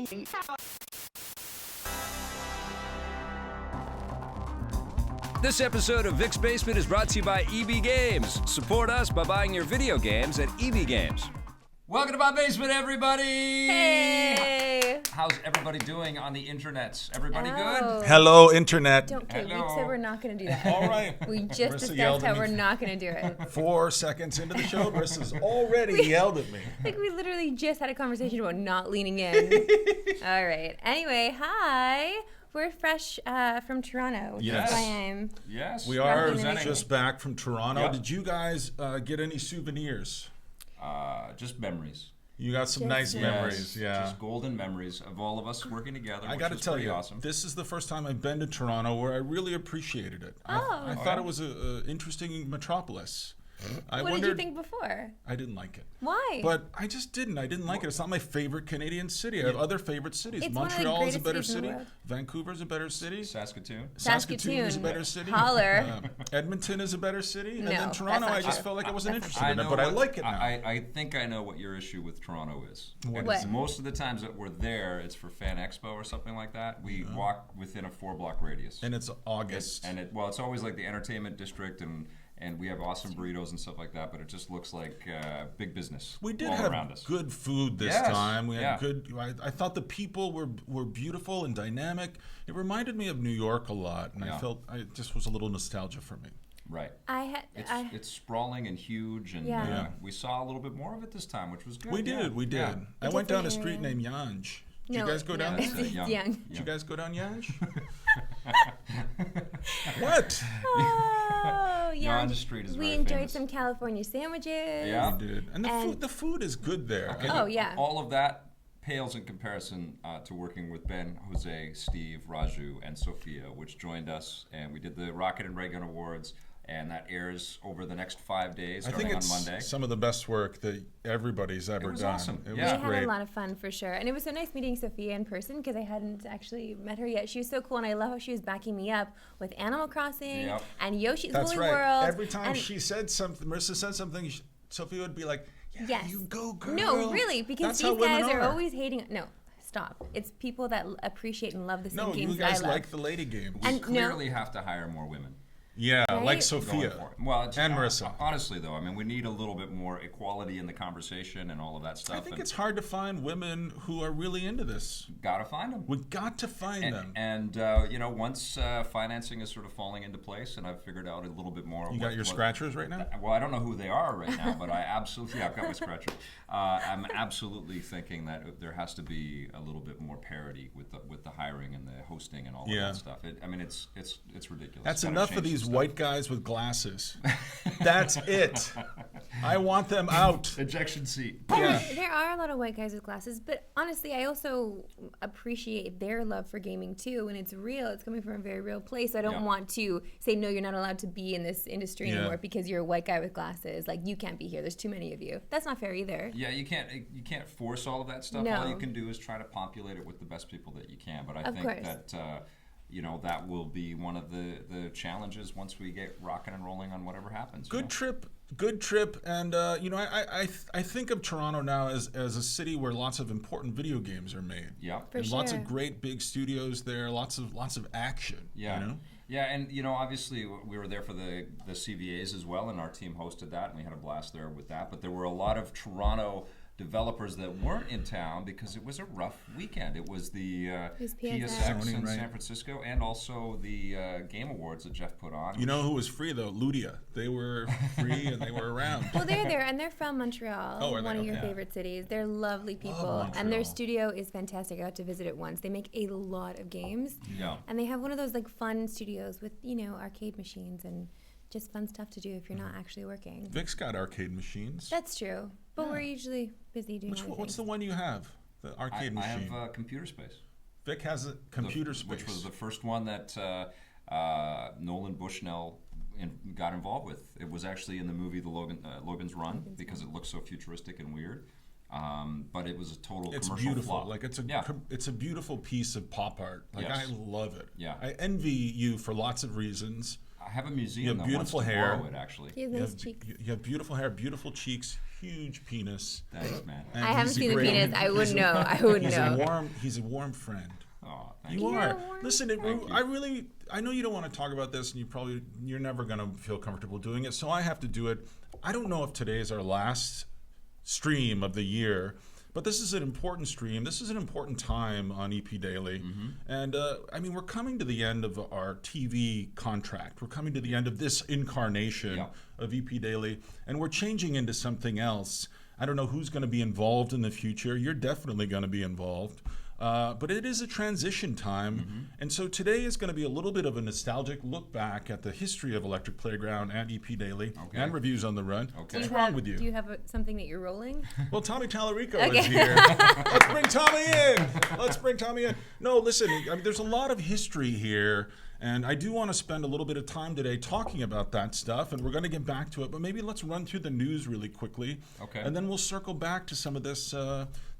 This episode of Vic's Basement is brought to you by EB Games. Support us by buying your video games at EB Games. Welcome to my basement, everybody! Hey! How's everybody doing on the internets? Everybody good? Hello, internet. Okay, we said we're not going to do that. All right. We just discussed how we're not going to do it. 4 seconds into the show, Brissa's already yelled at me. Like we literally just had a conversation about not leaning in. All right. Anyway, hi. We're fresh from Toronto. Yes. That's why I'm. Yes. We are representing. just back from Toronto. Yep. Did you guys get any souvenirs? Just memories. You got some nice memories, yeah. Just golden memories of all of us working together. I got to tell you, awesome. this is the first time I've been to Toronto where I really appreciated it. I thought it was an interesting metropolis. What did you think before? I didn't like it. Why? But I just didn't. I didn't like it. It's not my favorite Canadian city. I have other favorite cities. It's Montreal is a better cities in the city. world. Vancouver's a better city. Saskatoon is a better city. Holler. Edmonton is a better city. No, and then Toronto, that's not I just true. felt like I wasn't interested in it. But I like it now. I think I know what your issue with Toronto is. What? Most of the times that we're there, it's for Fan Expo or something like that. We walk within a 4-block radius. And it's August. It's always like the entertainment district and we have awesome burritos and stuff like that, but it just looks like big business. We did all have around us. good food this time. We had good. I thought the people were beautiful and dynamic. It reminded me of New York a lot, and I felt it just was a little nostalgia for me. Right. It's sprawling and huge, and we saw a little bit more of it this time, which was good. We did. Yeah. I went down a street named Yanj. Did you guys go down there? It's young. Did you guys go down Yanj? What? Oh, yeah. Yonge Street is We very enjoyed famous. some California sandwiches. Yeah. We did. And the food is good there. Okay, Oh, but yeah. All of that pales in comparison to working with Ben, Jose, Steve, Raju, and Sophia, which joined us, and we did the Rocket and Ray Gun Awards, and that airs over the next 5 days, I starting think it's on Monday. some of the best work that everybody's ever It was done. awesome. It We was had great. a lot of fun for sure. And it was so nice meeting Sophia in person because I hadn't actually met her yet. She was so cool, and I love how she was backing me up with Animal Crossing and Yoshi's That's Woolly right. World. Every time she said something, Marissa said something, Sophia would be like, Yes. you go, girl. No, really, because That's how these guys women are always hating. No, stop. It's people that appreciate and love the same No, games you that I guys love. like the lady games. We And clearly have to hire more women. Yeah, Right? like going Sophia for it. Well, and Marissa. Honestly, though, I mean, we need a little bit more equality in the conversation and all of that stuff. I think it's hard to find women who are really into this. Gotta find them. We got to find them. And once financing is sort of falling into place, and I've figured out a little bit more. You got your scratchers right now? Well, I don't know who they are right now, but I absolutely, I've got my scratcher. I'm absolutely thinking that there has to be a little bit more parity with the hiring and the hosting and all of that stuff. It's ridiculous. That's Gotta enough of change these some stuff. white guys with glasses. That's it. I want them out. Ejection seat. Yeah. There are a lot of white guys with glasses, but honestly, I also appreciate their love for gaming too, and it's real. It's coming from a very real place. I don't want to say, no, you're not allowed to be in this industry anymore because you're a white guy with glasses. Like, you can't be here. There's too many of you. That's not fair either. Yeah, you can't force all of that stuff. No. All you can do is try to populate it with the best people that you can. But I Of think course. that that will be one of the challenges once we get rocking and rolling on whatever happens. Good trip, and I think of Toronto now as a city where lots of important video games are made. Yeah, For and lots sure. of great big studios there, lots of action. Yeah. You know? Yeah, and obviously we were there for the CVAs as well, and our team hosted that, and we had a blast there with that. But there were a lot of Toronto developers that weren't in town because it was a rough weekend. It was the PSX Sony, in right. San Francisco, and also the Game Awards that Jeff put on. You know who was free though? Ludia. They were free and they were around. Well, they're there, and they're from Montreal, Oh, are they? one of your Yeah. favorite cities. They're lovely people, and Montreal. their studio is fantastic. I got to visit it once. They make a lot of games, Yeah. and they have one of those like fun studios with arcade machines and just fun stuff to do if you're not actually working. Vic's got arcade machines. That's true, but we're usually busy doing other What's the things. one you have? The arcade I machine. have Computer Space. Vic has a computer space. Which was the first one that Nolan Bushnell got involved with. It was actually in the movie Logan's Run because it looks so futuristic and weird. But it was a total It's commercial beautiful. flop. Like Yeah. it's a beautiful piece of pop art. Like Yes. I love it. Yeah. I envy you for lots of reasons. I have a museum You have that beautiful wants to hair. borrow it, actually. He has nice cheeks. You have beautiful hair, beautiful cheeks, huge penis. Thanks, man. And I haven't he's a seen the great- penis. I would know. I would know. He's a warm friend. Oh, thank You you. are. warm Listen, Thank you. I know you don't want to talk about this, and you're never going to feel comfortable doing it, so I have to do it. I don't know if today is our last stream of the year, but this is an important stream. This is an important time on EP Daily. And I mean, we're coming to the end of our TV contract. We're coming to the end of this incarnation of EP Daily, and we're changing into something else. I don't know who's going to be involved in the future. You're definitely going to be involved. But it is a transition time. And so today is going to be a little bit of a nostalgic look back at the history of Electric Playground and EP Daily and Reviews on the Run. Okay. What's wrong with you? Do you have something that you're rolling? Well, Tommy Tallarico is here. Let's bring Tommy in. Let's bring Tommy in. No, listen, I mean, there's a lot of history here. And I do want to spend a little bit of time today talking about that stuff, and we're going to get back to it. But maybe let's run through the news really quickly, and then we'll circle back to some of this,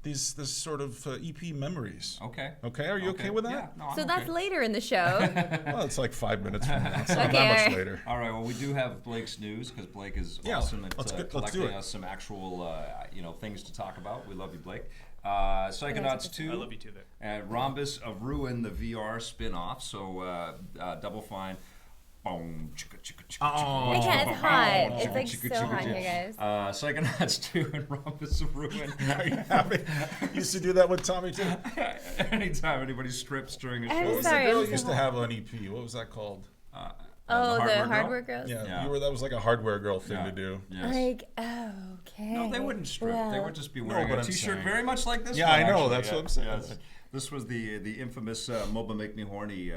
this sort of EP memories. Okay. Okay. Are you okay with that? Yeah. No, I'm So okay. that's later in the show. Well, it's like 5 minutes from now. It's not Okay, that all much right. later. All right. Well, we do have Blake's news because Blake is Yeah, awesome at let's do collecting it. us some actual, things to talk about. We love you, Blake. Psychonauts 2. I love you too, Vic. Rhombus of Ruin, the VR spin-off. So Double Fine. Boom, chicka, chicka, chicka, Oh. I can't. It's hot. It's chicka, like chicka, so chicka, hot chicka. here, guys. Psychonauts 2 and Rhombus of Ruin. Are you happy? Used to do that with Tommy too. Anytime anybody strips during a I'm show. What was sorry, the girl I'm you used so to hot. have on EP? What was that called? Oh, the Hardware hardware Girl? girls? Yeah, Yeah. that was like a hardware girl thing to do. Yes. Like, oh, okay. No, they wouldn't strip. They Well, would just be wearing but a I'm T-shirt saying- very much like this Yeah, one. I know, actually. that's what I'm saying. Yes. This was the infamous MOBA Make Me Horny,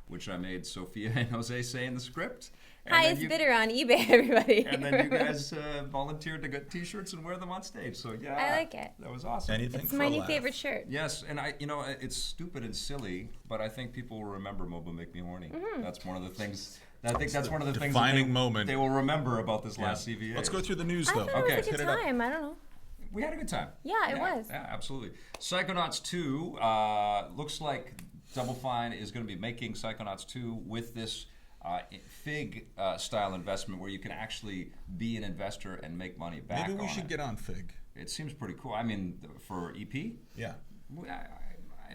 which I made Sophia and Jose say in the script. And then highest you- bidder on eBay, everybody. And then you guys volunteered to get T-shirts and wear them on stage. So yeah, I like it. That was awesome. Anything It's for my a new laugh. favorite shirt. Yes, and it's stupid and silly, but I think people will remember MOBA Make Me Horny. That's one of the things. I think that's one of the things that defining moment. they will remember about this last CVA. Let's go through the news I though. thought Okay, it was a hit good it up. time. I don't know. We had a good time. Yeah, it was. Yeah, absolutely. Psychonauts 2 looks like Double Fine is going to be making Psychonauts 2 with this FIG style investment where you can actually be an investor and make money back. Maybe we on should it. get on FIG. It seems pretty cool. I mean, for EP, Yeah.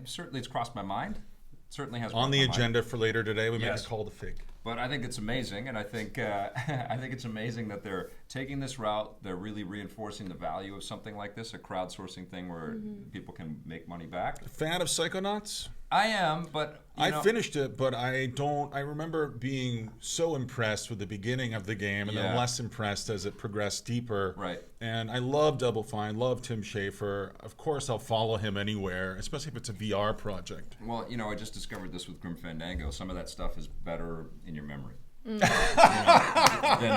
certainly it's crossed my mind. It certainly has On crossed the my mind. agenda for later today, we Yes. make a call to FIG. But I think it's amazing, and I think I think it's amazing that they're taking this route. They're really reinforcing the value of something like this, a crowdsourcing thing where people can make money back. Fan of Psychonauts? I am, but I finished it, but I don't. I remember being so impressed with the beginning of the game, and then Yeah. less impressed as it progressed deeper. Right. And I love Double Fine, love Tim Schafer. Of course, I'll follow him anywhere, especially if it's a VR project. Well, I just discovered this with Grim Fandango. Some of that stuff is better in your memory than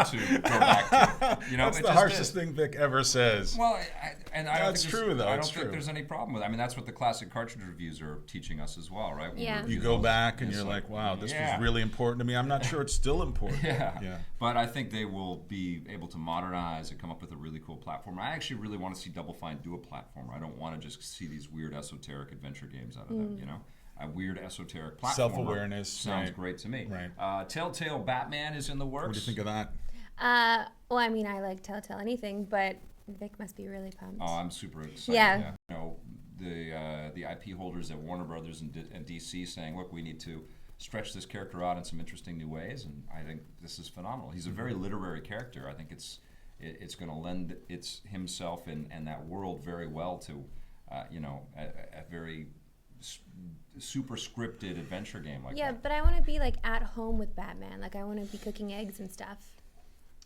to go back to. That's it the just harshest is. thing Vic ever says. Well, I don't That's think true, though. I don't It's think true. there's any problem with it. I mean, that's what the classic cartridge reviews are teaching us as well, right? When we Yeah. review You go those, back and it's you're like, wow, this yeah. was really important to me. I'm not sure it's still important. Yeah. But I think they will be able to modernize and come up with a really cool platform. I actually really want to see Double Fine do a platform. I don't want to just see these weird esoteric adventure games out of them, A weird esoteric platform. Self-awareness, sounds right. great to me. Right. Telltale Batman is in the works. What do you think of that? Well, I mean, I like Telltale anything, but Vic must be really pumped. Oh, I'm super excited. Yeah. The IP holders at Warner Brothers and DC saying, look, we need to stretch this character out in some interesting new ways, and I think this is phenomenal. He's a very literary character. I think it's going to lend himself and that world very well to a very super scripted adventure game like Yeah, that. but I want to be like at home with Batman. Like I want to be cooking eggs and stuff.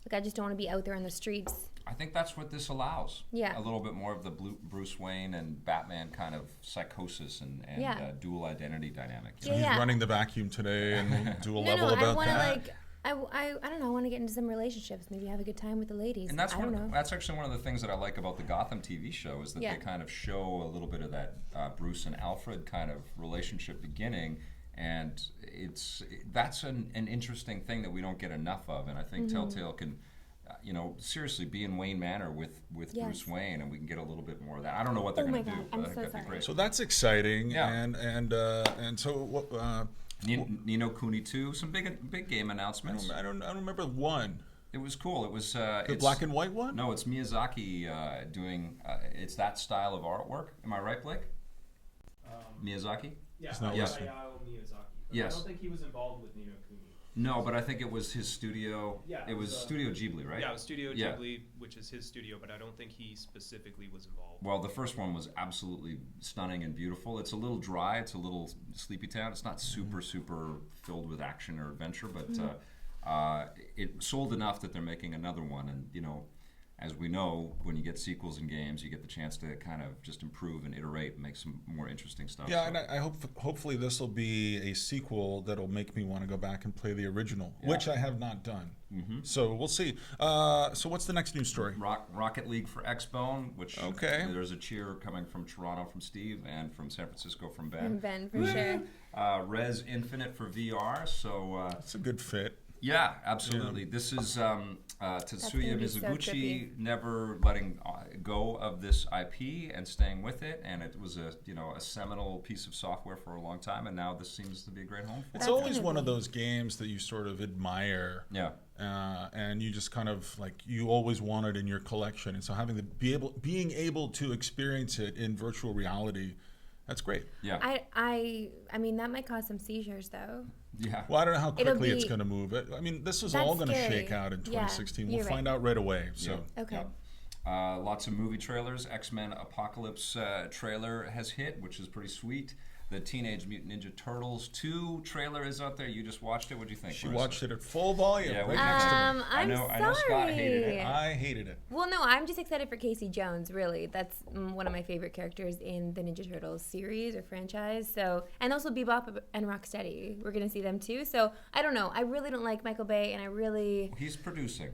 Like I just don't want to be out there on the streets. I think that's what this allows. Yeah. A little bit more of the Bruce Wayne and Batman kind of psychosis and Yeah. Dual identity dynamic. Yeah, He's yeah. running the vacuum today, and we'll do a level I about want to that. like. I don't know. I want to get into some relationships. Maybe have a good time with the ladies. And that's I don't know. that's actually one of the things that I like about the Gotham TV show is that Yeah. they kind of show a little bit of that Bruce and Alfred kind of relationship beginning, and that's an interesting thing that we don't get enough of, and I think Telltale can. Seriously, be in Wayne Manor with Yes. Bruce Wayne, and we can get a little bit more of that. I don't know what they're Oh my going to do, God, but I'm I think so that'd be sorry. great. So that's exciting, Yeah. and so Ni no Kuni 2, some big game announcements. I don't remember one. It was cool. It was the black and white one. No, it's Miyazaki doing. It's that style of artwork. Am I right, Blake? Miyazaki. Yeah, not Hayao listening. Miyazaki. But Yes. I don't think he was involved with Ni no Kuni. No, but I think it was his studio. Yeah, it was Studio Ghibli, right? Yeah, it was Studio Yeah. Ghibli, which is his studio, but I don't think he specifically was involved. Well, the first one was absolutely stunning and beautiful. It's a little dry. It's a little sleepy town. It's not super filled with action or adventure, but it sold enough that they're making another one. And as we know, when you get sequels in games, you get the chance to kind of just improve and iterate and make some more interesting stuff. Yeah, and I hopefully this will be a sequel that'll make me want to go back and play the original, which I have not done. Mm-hmm. So we'll see. So what's the next news story? Rocket League for Expo, which there's a cheer coming from Toronto from Steve and from San Francisco from Ben. And Ben, for sure. Res Infinite for VR. So that's a good fit. Yeah, absolutely. Yeah. This is Tetsuya Mizuguchi never letting go of this IP and staying with it, and it was a seminal piece of software for a long time, and now this seems to be a great home for it. It's always one of those games that you sort of admire. Yeah. And you just kind of you always want it in your collection, and so being able to experience it in virtual reality, that's great. Yeah. I mean that might cause some seizures though. Yeah. Well, I don't know how quickly it's going to move. I mean, this is all going to shake out in 2016. We'll find out right away. So. Yeah. Okay. Yeah. Lots of movie trailers. X-Men Apocalypse trailer has hit, which is pretty sweet. The Teenage Mutant Ninja Turtles 2 trailer is out there. You just watched it. What do you think? She watched it at full volume. Yeah, right next to me. I know Scott hated it. I hated it. Well, no, I'm just excited for Casey Jones, really. That's one of my favorite characters in the Ninja Turtles series or franchise. So, and also Bebop and Rocksteady. We're going to see them too. So, I don't know. I really don't like Michael Bay, and He's producing.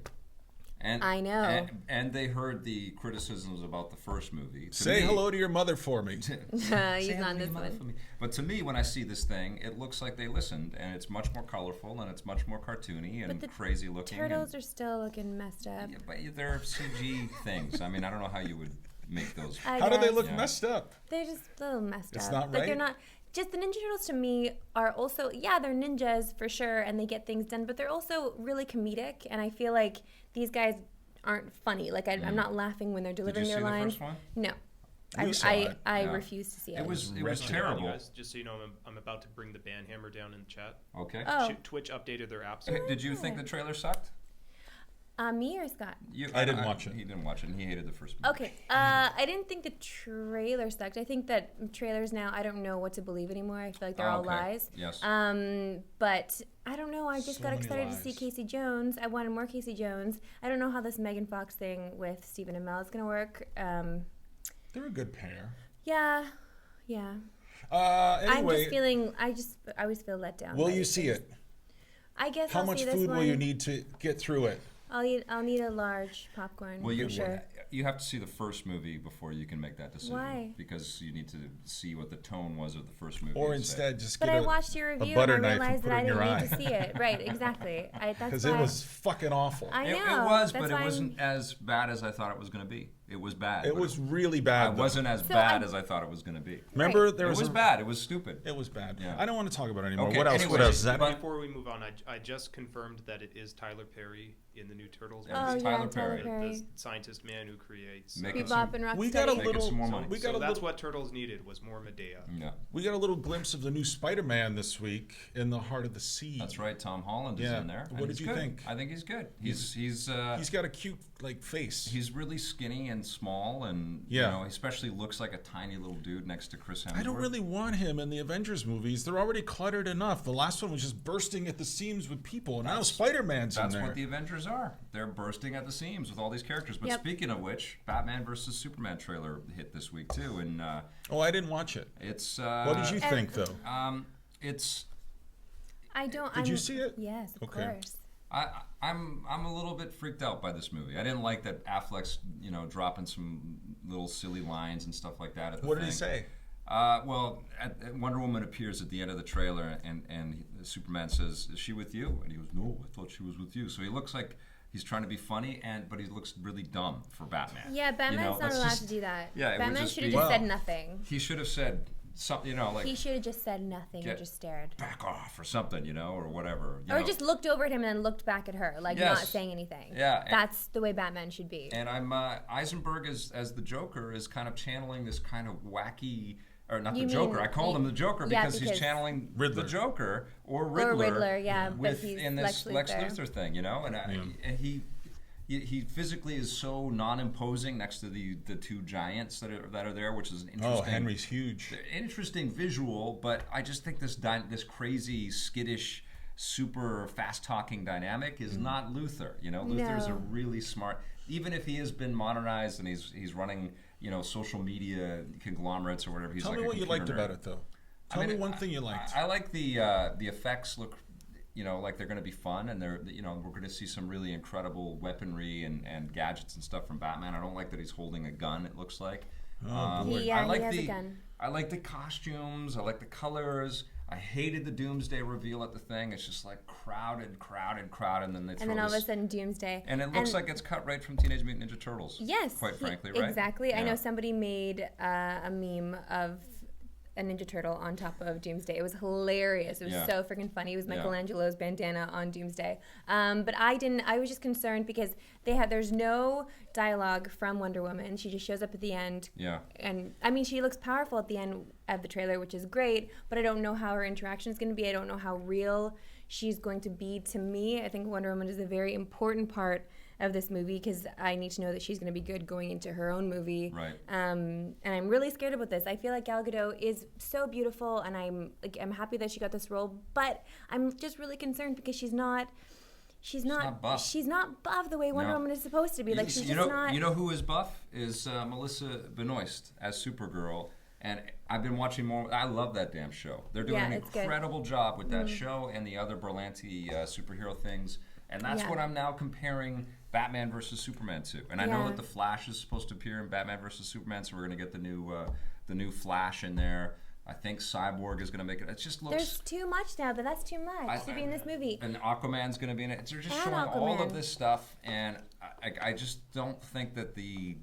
And, I know. And they heard the criticisms about the first movie. Say hello to your mother for me. He's on this one. But to me, when I see this thing, it looks like they listened, and it's much more colorful, and it's much more cartoony and crazy looking. Turtles are still looking messed up. Yeah, but they're CG things. I mean, I don't know how you would make those. How do they look messed up? They're just a little messed up. It's not right? They're not. Just the Ninja Turtles to me are also, they're ninjas for sure, and they get things done, but they're also really comedic, and I feel like these guys aren't funny. I'm not laughing when they're delivering their lines. Did you see No. the first one? I refuse to see it. It was terrible. Guys, just so you know, I'm about to bring the ban hammer down in the chat. Okay. Oh. Twitch updated their apps. Did you think the trailer sucked? Me or Scott? I didn't watch it. He didn't watch it, and he hated the first movie. Okay. I didn't think the trailer sucked. I think that trailers now, I don't know what to believe anymore. I feel like they're all lies. Yes. But I don't know. I just got excited to see Casey Jones. I wanted more Casey Jones. I don't know how this Megan Fox thing with Stephen Amell is going to work. They're a good pair. Yeah. Anyway, I'm just feeling. I always feel let down. Will you see it? I guess. How much food will you need to get through it? I'll need a large popcorn. Well, for sure. You have to see the first movie before you can make that decision. Why? Because you need to see what the tone was of the first movie. Or instead, just get a butter knife. But I watched your review and I realized that I didn't need to see it. Right, exactly. Because it was fucking awful. I know. It was, but it wasn't as bad as I thought it was going to be. It was bad. It was really bad. It wasn't as bad as I thought it was going to be. Remember, it was bad. It was stupid. It was bad. Yeah. I don't want to talk about it anymore. Okay, what else? anyways, what else? Before we move on, I just confirmed that it is Tyler Perry in the new Turtles. It's Tyler Perry. The scientist man who creates Bebop and Rocksteady. We got a little. Some more money. That's what Turtles needed, was more Medea. Yeah. We got a little glimpse of the new Spider-Man this week in the Heart of the Sea. That's right. Tom Holland is in there. What did you think? I think he's good. He's got a cute face. He's really skinny and small, and especially looks like a tiny little dude next to Chris Hemsworth. I don't really want him in the Avengers movies. They're already cluttered enough. The last one was just bursting at the seams with people, and now Spider-Man's in there. That's what the Avengers are. They're bursting at the seams with all these characters. But speaking of which, Batman vs Superman trailer hit this week too, and I didn't watch it. It's what did you think though? It's. Did you see it? Yes, of course. I'm a little bit freaked out by this movie. I didn't like that Affleck's dropping some little silly lines and stuff like that. What did he say? Wonder Woman appears at the end of the trailer, and Superman says, "Is she with you?" And he goes, "No, I thought she was with you." So he looks like he's trying to be funny, but he looks really dumb for Batman. Yeah, Batman's not allowed to do that. Yeah, Batman should have just said nothing. He should have said, something, you know, like He should have just said nothing and just stared. back off or something, you know, or whatever. Or just looked over at him and then looked back at her, like not saying anything. Yeah. That's the way Batman should be. And Eisenberg as the Joker is kind of channeling this kind of wacky, or not the Joker. I called him the Joker because he's channeling Riddler. the Joker or Riddler. Or Riddler, yeah. But he's in this Lex Luthor. Luthor thing, you know, and he physically is so non-imposing next to the two giants that are there, which is an interesting. Oh, Henry's huge. Interesting visual, but I just think this crazy skittish, super fast-talking dynamic is not Luthor. You know, Luthor's a really smart. Even if he has been modernized and he's running, you know, social media conglomerates or whatever. He's Tell like me what you liked nerd. about it, though. Tell me one thing you liked. I like the effects look, you know, like they're going to be fun, and we're going to see some really incredible weaponry and gadgets and stuff from Batman. I don't like that he's holding a gun. It looks like. Boy. He has a gun. I like the costumes. I like the colors. I hated the Doomsday reveal at the thing. It's just like crowded, and then they throw And then all of a sudden, Doomsday. and it looks like it's cut right from Teenage Mutant Ninja Turtles. Yes. Quite frankly, right? Exactly. Yeah. I know somebody made a meme of a Ninja Turtle on top of Doomsday. It was hilarious. It was so freaking funny. It was Michelangelo's bandana on Doomsday. But I was just concerned because there's no dialogue from Wonder Woman. She just shows up at the end. Yeah. And I mean, she looks powerful at the end of the trailer, which is great, but I don't know how her interaction is going to be. I don't know how real she's going to be to me. I think Wonder Woman is a very important part of this movie because I need to know that she's going to be good going into her own movie. Right. And I'm really scared about this. I feel like Gal Gadot is so beautiful, and I'm happy that she got this role, but I'm just really concerned because she's not buff. She's not buff the way Wonder Woman is supposed to be. Like she's just not. You know who is buff is Melissa Benoist as Supergirl. And I've been watching more. I love that damn show. They're doing an incredible job with that show and the other Berlanti superhero things. And that's what I'm now comparing Batman versus Superman to. And I know that the Flash is supposed to appear in Batman versus Superman, so we're going to get the new Flash in there. I think Cyborg is going to make it. It just looks. There's too much now, but that's too much to be in this movie. And Aquaman's going to be in it. They're just showing all of this stuff, and I just don't think that the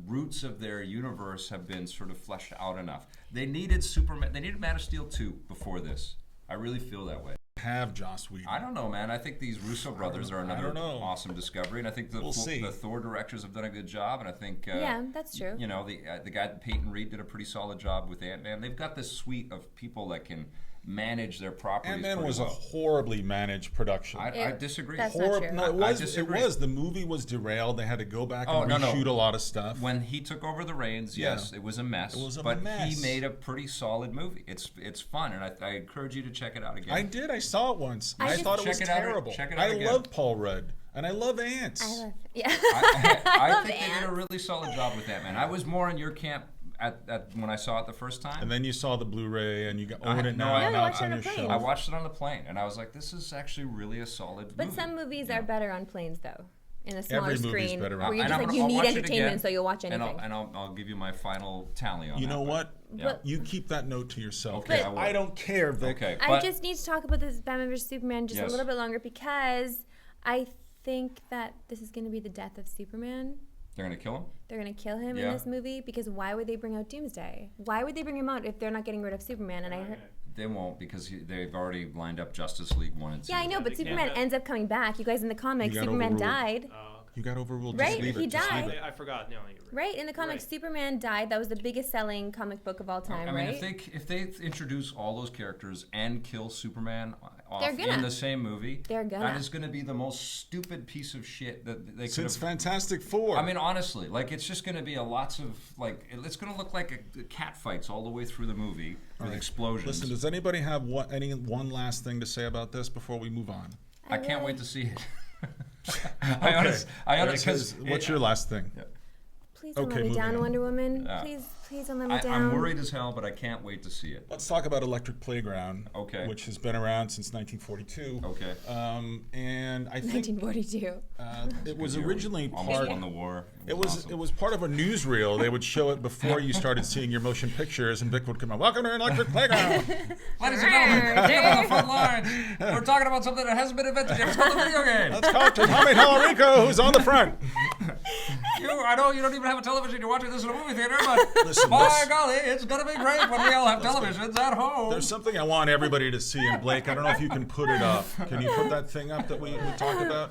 roots of their universe have been sort of fleshed out enough. They needed Superman. They needed Man of Steel 2 before this. I really feel that way. Have Joss Whedon. I don't know, man. I think these Russo brothers are another awesome discovery, and I think the Thor directors have done a good job, and I think that's true. You know, the guy Peyton Reed did a pretty solid job with Ant-Man. They've got this suite of people that can manage their properties. Ant-Man was a horribly managed production. I disagree. That's not true. No, it was. The movie was derailed. They had to go back and reshoot a lot of stuff. When he took over the reins, yes, it was a mess. It was a mess. He made a pretty solid movie. It's fun, and I encourage you to check it out again. I did. I saw it once. I thought it was terrible. Check it out again. I love Paul Rudd. And I love ants. I think they did a really solid job with Ant-Man. I was more in your camp at when I saw it the first time. And then you saw the Blu-ray and you own it now. I now it's on your shelf. I watched it on the plane, and I was like, this is actually really a solid movie. But some movies are better on planes, though. In a smaller Every movie's screen, better where on you're just like, you need entertainment, so you'll watch anything. And I'll give you my final tally on that. You know what? Yeah. You keep that note to yourself. Okay, I don't care, Vic. Okay, I just need to talk about this Batman vs Superman just a little bit longer because I think that this is going to be the death of Superman. They're going to kill him? They're going to kill him in this movie because why would they bring out Doomsday? Why would they bring him out if they're not getting rid of Superman? And I heard they won't because they've already lined up Justice League 1 and 2. Yeah, I know, but Superman ends up coming back. You guys, in the comics, Superman died. You got overruled. Right? He died. I forgot. No, you're right. In the comics, Superman died. That was the biggest selling comic book of all time, right? I mean, if they introduce all those characters and kill Superman off in the same movie, that is going to be the most stupid piece of shit that they could have. Since Fantastic Four. I mean, honestly, like it's just going to be lots of it's going to look like a cat fights all the way through the movie with explosions. Listen, does anybody have one last thing to say about this before we move on? I can't wait to see it. I honestly. What's your last thing? Yeah. Please don't let me down, Wonder Woman. Please don't let me down. I'm worried as hell, but I can't wait to see it. Let's talk about Electric Playground, which has been around since 1942. Okay. And I think 1942. It was originally almost won the war. It was part of a newsreel. They would show it before you started seeing your motion pictures, and Vic would come out. Welcome to Electric Playground. Ladies and gentlemen, here on the front line, we're talking about something that hasn't been invented yet. It's called a video game. Let's talk to Tommy Tallarico, who's on the front. I know you don't even have a television. You're watching this in a movie theater, but Listen, by golly, it's going to be great when we all have televisions at home. There's something I want everybody to see, and Blake, I don't know if you can put it up. Can you put that thing up that we talked about?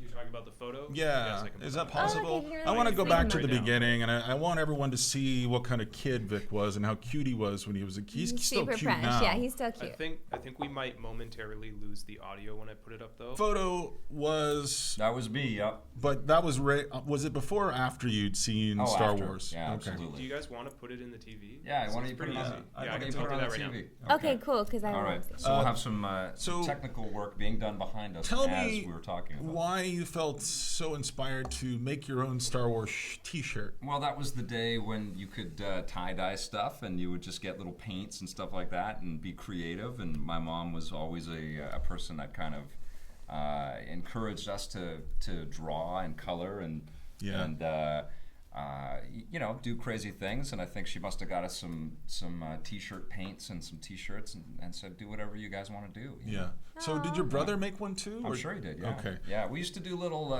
You're talking about the photo? Yeah, Yes, I can is put that that up. possible? Okay, I want to go back to the Right now. beginning, and I want everyone to see what kind of kid Vic was and how cute he was when he was a kid. He's still super cute fresh. now. Yeah, he's still I cute. think we might momentarily lose the audio when I put it up, though. Photo was, That was me, yep. but that was was it before or after you'd seen Oh, Star after. Wars? Yeah, okay. absolutely. Do you guys want to put it in the TV? Yeah, why don't you It's put it pretty on? easy. I Yeah, I can can put do it on that the right TV. now. Okay, cool. Because I All want right, to see. so we'll have some so technical work being done behind us Tell as me we were talking about. why you felt so inspired to make your own Star Wars T-shirt. Well, that was the day when you could tie-dye stuff, and you would just get little paints and stuff like that and be creative. And my mom was always a person that kind of encouraged us to draw and color and do crazy things. And I think she must have got us some T-shirt paints and some T-shirts and said, do whatever you guys want to do. you know? So did your brother make one too? I'm or- sure he did, yeah. Okay. Yeah, we used to do little,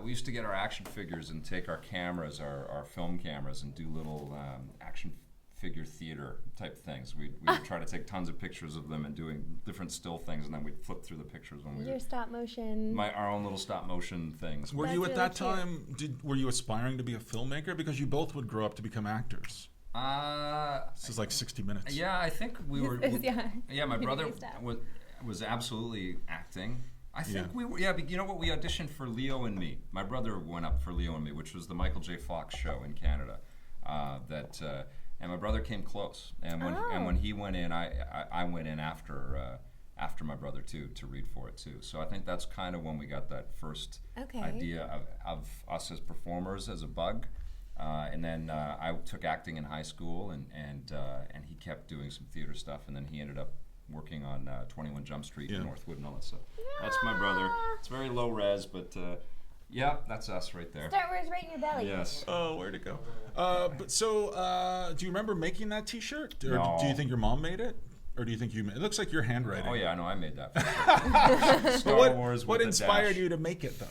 we used to get our action figures and take our cameras, our film cameras, and do little action figure theater type things. We would try to take tons of pictures of them and doing different still things, and then we'd flip through the pictures when we Your stop motion. our own little stop motion things. Were That's you at really that cute. time? Were you aspiring to be a filmmaker? Because you both would grow up to become actors. This is like 60 Minutes. Yeah, I think we were. Yeah. My brother Maybe stop. was absolutely acting. I think Yeah. we were. Yeah, but you know what? We auditioned for Leo and Me. My brother went up for Leo and Me, which was the Michael J. Fox show in Canada. And my brother came close. And when he went in, I went in after my brother too to read for it too. So I think that's kind of when we got that first idea of us as performers as a bug. And then I took acting in high school, and he kept doing some theater stuff, and then he ended up working on 21 Jump Street in Northwood and all that stuff. That's my brother. It's very low res, but yeah, that's us right there. Star Wars right in your belly. Yes. Oh, where'd it go? Do you remember making that T-shirt, or No. do you think your mom made it, or do you think you made it? It looks like your handwriting. Oh yeah, I know. I made that. For sure. Star Wars. What with a inspired dash. you to make it though?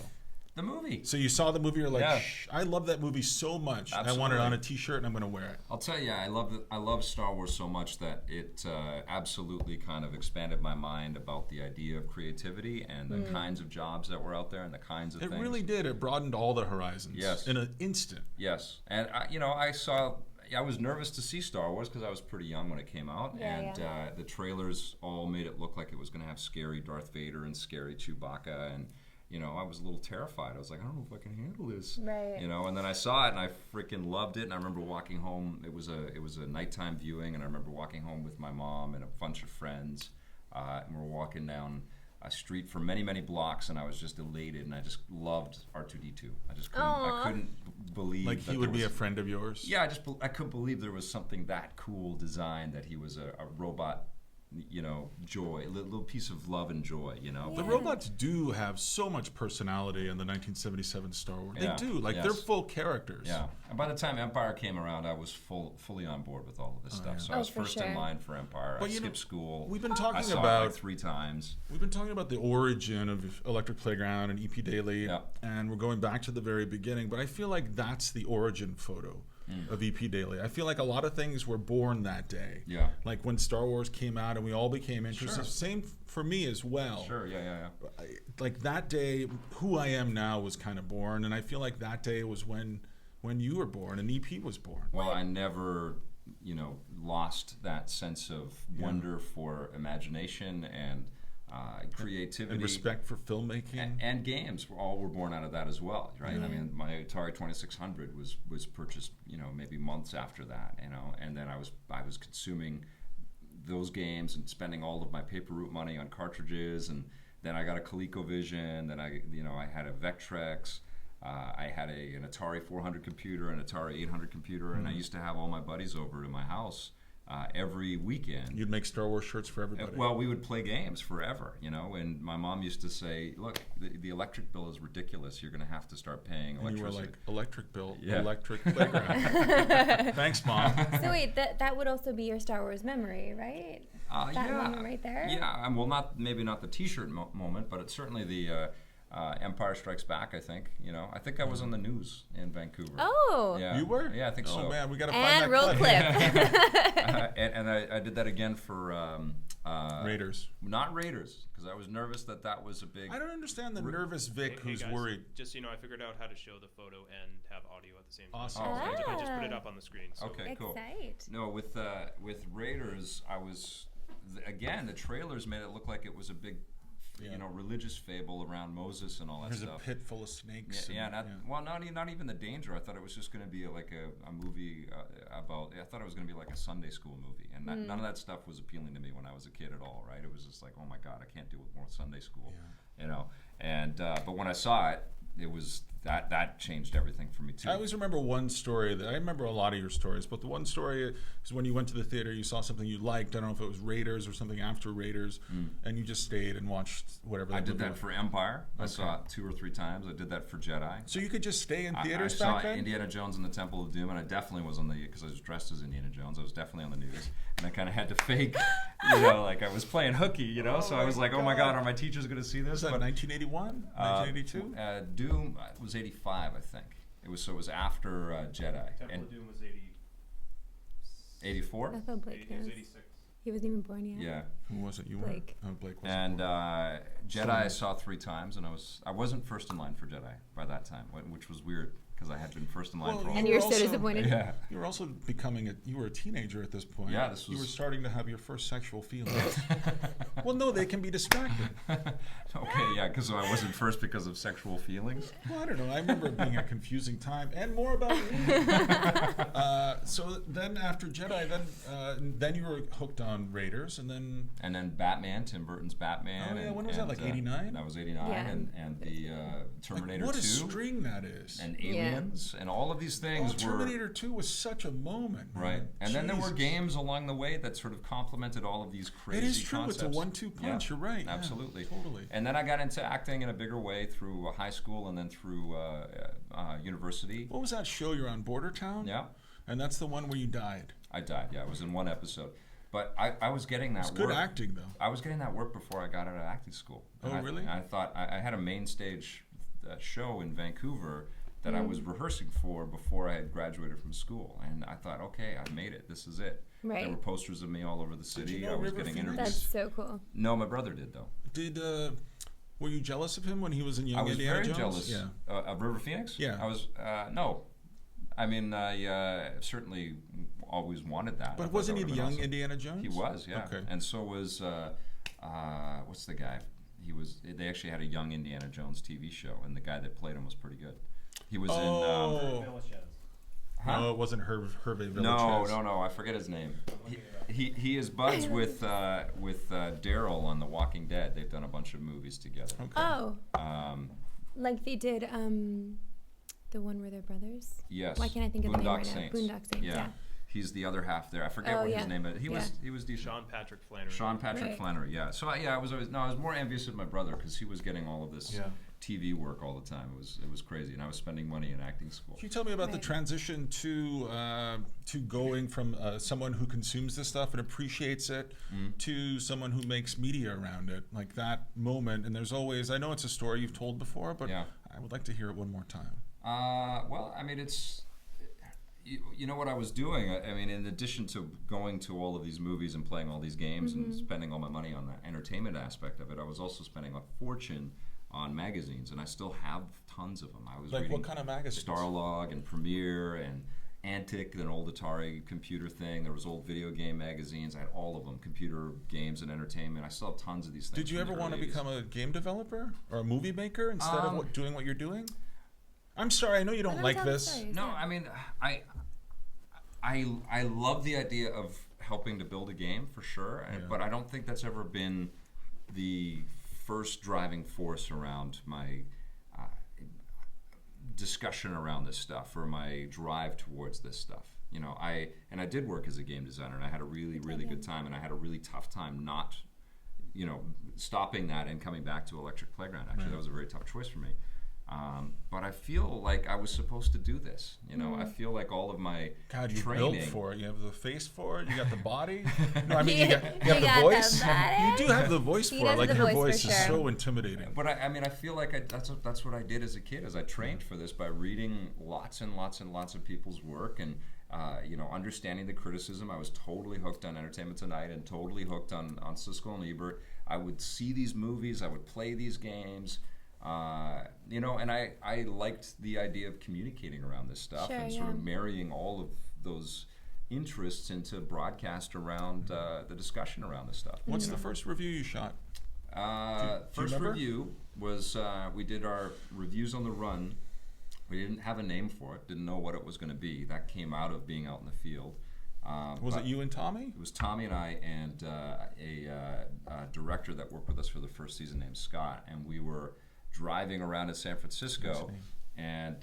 The movie. So you saw the movie, you're like, Yeah. I love that movie so much. I want it Absolutely. on a T-shirt, and I'm going to wear it. I'll tell you, I love Star Wars so much that it absolutely kind of expanded my mind about the idea of creativity and the kinds of jobs that were out there and the kinds of It things. really did. It broadened all the horizons. Yes. In an instant. Yes, and I was nervous to see Star Wars because I was pretty young when it came out, the trailers all made it look like it was going to have scary Darth Vader and scary Chewbacca, and I was a little terrified. I was like, I don't know if I can handle this. Right. And then I saw it and I freaking loved it. And I remember walking home. It was a nighttime viewing, and I remember walking home with my mom and a bunch of friends, and we're walking down a street for many, many blocks, and I was just elated, and I just loved R2-D2. I just couldn't believe Like that he would there be a was- friend of yours? Yeah, I couldn't believe there was something that cool designed, that he was a robot, joy, a little piece of love and joy, The robots do have so much personality in the 1977 Star Wars. Yeah, They do. Like, yes. they're full characters. Yeah, and by the time Empire came around, I was fully on board with all of this stuff. So I was for first in sure. line for Empire. Well, I you know, skipped school. we've been I talking saw it about like 3 times. We've been talking about the origin of Electric Playground and EP Daily, Yeah. and we're going back to the very beginning, but I feel like that's the origin photo of EP Daily. I feel like a lot of things were born that day. Yeah. Like when Star Wars came out and we all became interested. Sure. Same for me as well. Sure, yeah. Like that day, who I am now was kind of born, and I feel like that day was when you were born and EP was born. Well, I never, lost that sense of wonder for imagination and creativity. And respect for filmmaking. And games were born out of that as well, right? I mean, my Atari 2600 was purchased, maybe months after that, and then I was consuming those games and spending all of my paper route money on cartridges, and then I got a ColecoVision, then I had a Vectrex, I had an Atari 400 computer, an Atari 800 computer, and I used to have all my buddies over to my house every weekend. You'd make Star Wars shirts for everybody. Well, we would play games forever, and my mom used to say, look, the electric bill is ridiculous. You're going to have to start paying and you were electricity. like, electric bill, Yeah. electric playground. Thanks, Mom. So wait, that would also be your Star Wars memory, right? That moment right there? Yeah, well, maybe not the T-shirt moment, but it's certainly the Empire Strikes Back, I think. I think I was on the news in Vancouver. Oh. Yeah. You were? Yeah, I think so. Oh man, we gotta find that And roll clip. And I did that again for Raiders. Not Raiders, because I was nervous that was a big. I don't understand the nervous Vic Hey who's guys, worried. Just so you know, I figured out how to show the photo and have audio at the same time. Awesome. So I just put it Ah. up on the screen. So. Okay, cool. Excite. No, with Raiders, I was again. The trailers made it look like it was a big, religious fable around Moses and all that There's stuff. a pit full of snakes. Well, not even the danger. I thought it was just going to be like a movie about. I thought it was going to be like a Sunday school movie, and none of that stuff was appealing to me when I was a kid at all. Right? It was just like, oh my God, I can't deal with more Sunday school. And but when I saw it, it was that changed everything for me too. I always remember one story I remember a lot of your stories, but the one story is when you went to the theater, you saw something you liked. I don't know if it was Raiders or something after Raiders, and you just stayed and watched whatever. I did that for Empire. I saw it 2 or 3 times. I did that for Jedi. So you could just stay in theaters I back saw then? Indiana Jones and the Temple of Doom, and I definitely was because I was dressed as Indiana Jones. I was definitely on the news, and I kind of had to fake, like I was playing hooky, so I was like, oh my God, are my teachers going to see this? Was that 1981, 1982? Doom was 85, I think. It was after Jedi. Temple And of Doom was 84? That's what Blake it was knows. 86. He wasn't even born yet. Yeah. Who was it? You Blake. were? Oh, Blake was. And Jedi I saw 3 times, and I wasn't first in line for Jedi by that time, which was weird because I had been first in line for all. And you you're were so also- disappointed. Yeah. You were also you were a teenager at this point. Yeah, this You were was- starting to have your first sexual feelings. Well, no, they can be distracting. Okay, yeah, because I wasn't first because of sexual feelings. Well, I don't know. I remember it being a confusing time. And more about me. So then after Jedi, then you were hooked on Raiders, and then And then Batman, Tim Burton's Batman. Oh, yeah, and, when was that, and, like 89? That was 89, Yeah. and the Terminator what a 2. string that is. And Aliens, and all of these things were... Terminator 2 was such a moment. Man. Right. And then there were Jesus. games along the way that sort of complemented all of these crazy It is true. concepts. It's a 1-2 punch. Yeah, You're right. Yeah, absolutely. totally. And then I got into acting in a bigger way through high school and then through university. What was that show you're on, Border Town? Yeah. And that's the one where you died. I died, yeah. I was in one episode. But I was getting that It's work. good acting, though. I was getting that work before I got out of acting school. Oh, And really? I thought I had a main stage show in Vancouver that I was rehearsing for before I had graduated from school. And I thought, okay, I made it. This is it. Right. There were posters of me all over the city. you know I was River getting Phoenix? interviews. That's so cool. No, my brother did, though. Were you jealous of him when he was in Young I was Indiana very Jones? jealous Yeah. of River Phoenix. Yeah. I was, no. I mean, I certainly always wanted that. I But thought wasn't that he the would've been young awesome. Indiana Jones? He was, yeah. Okay. And so was, what's the guy? They actually had a young Indiana Jones TV show, and the guy that played him was pretty good. He was Oh. Huh? No, it wasn't Hervé Villachez. No, I forget his name. He is buds with Daryl on The Walking Dead. They've done a bunch of movies together. Okay. Oh, Um, like they did the one where they're brothers. yes. Why can't I think of the name Boondock right Saints. now? Boondock Saints, yeah. He's the other half there. I forget Oh, what yeah. his name is. He Yeah. was decent. Sean Patrick Flannery. Sean Patrick Right. Flannery, yeah. So I was more envious of my brother because he was getting all of this TV work all the time. It was crazy, and I was spending money in acting school. Can you tell me about the Right. transition to going from someone who consumes this stuff and appreciates it to someone who makes media around it, like that moment? And there's always, I know it's a story you've told before, but Yeah. I would like to hear it one more time. Well, I mean, it's you know what I was doing. I mean, in addition to going to all of these movies and playing all these games and spending all my money on the entertainment aspect of it, I was also spending a fortune on magazines, and I still have tons of them. I was Like reading what kind of magazines? Starlog and Premiere and Antic, an old Atari computer thing. There was old video game magazines. I had all of them, computer games and entertainment. I still have tons of these things. Did you from ever the want to early 80s. become a game developer or a movie maker instead of doing what you're doing? I'm sorry, I know you don't Let him like tell this. the story. No, I mean, I love the idea of helping to build a game for sure, but I don't think that's ever been the first driving force around my discussion around this stuff or my drive towards this stuff. You know, I did work as a game designer, and I had a really good time, and I had a really tough time not, stopping that and coming back to Electric Playground. Actually, that was a very tough choice for me. But I feel like I was supposed to do this. You know, I feel like all of my God, you training. built for it. You have the face for it. You got the body. No, I mean You you have the got voice. the body. You do have the voice He for it. does Like the your voice for voice is sure. so intimidating. But I mean, I feel like that's what I did as a kid. As I trained for this by reading lots and lots and lots of people's work and you know, understanding the criticism. I was totally hooked on Entertainment Tonight and totally hooked on Siskel and Ebert. I would see these movies. I would play these games. You know, and I liked the idea of communicating around this stuff and sort of marrying all of those interests into broadcast around the discussion around this stuff. What's the first review you shot? First review was we did our reviews on the run. We didn't have a name for it, didn't know what it was going to be. That came out of being out in the field. Was it you and Tommy? It was Tommy and I and a director that worked with us for the first season named Scott, and we were driving around in San Francisco, and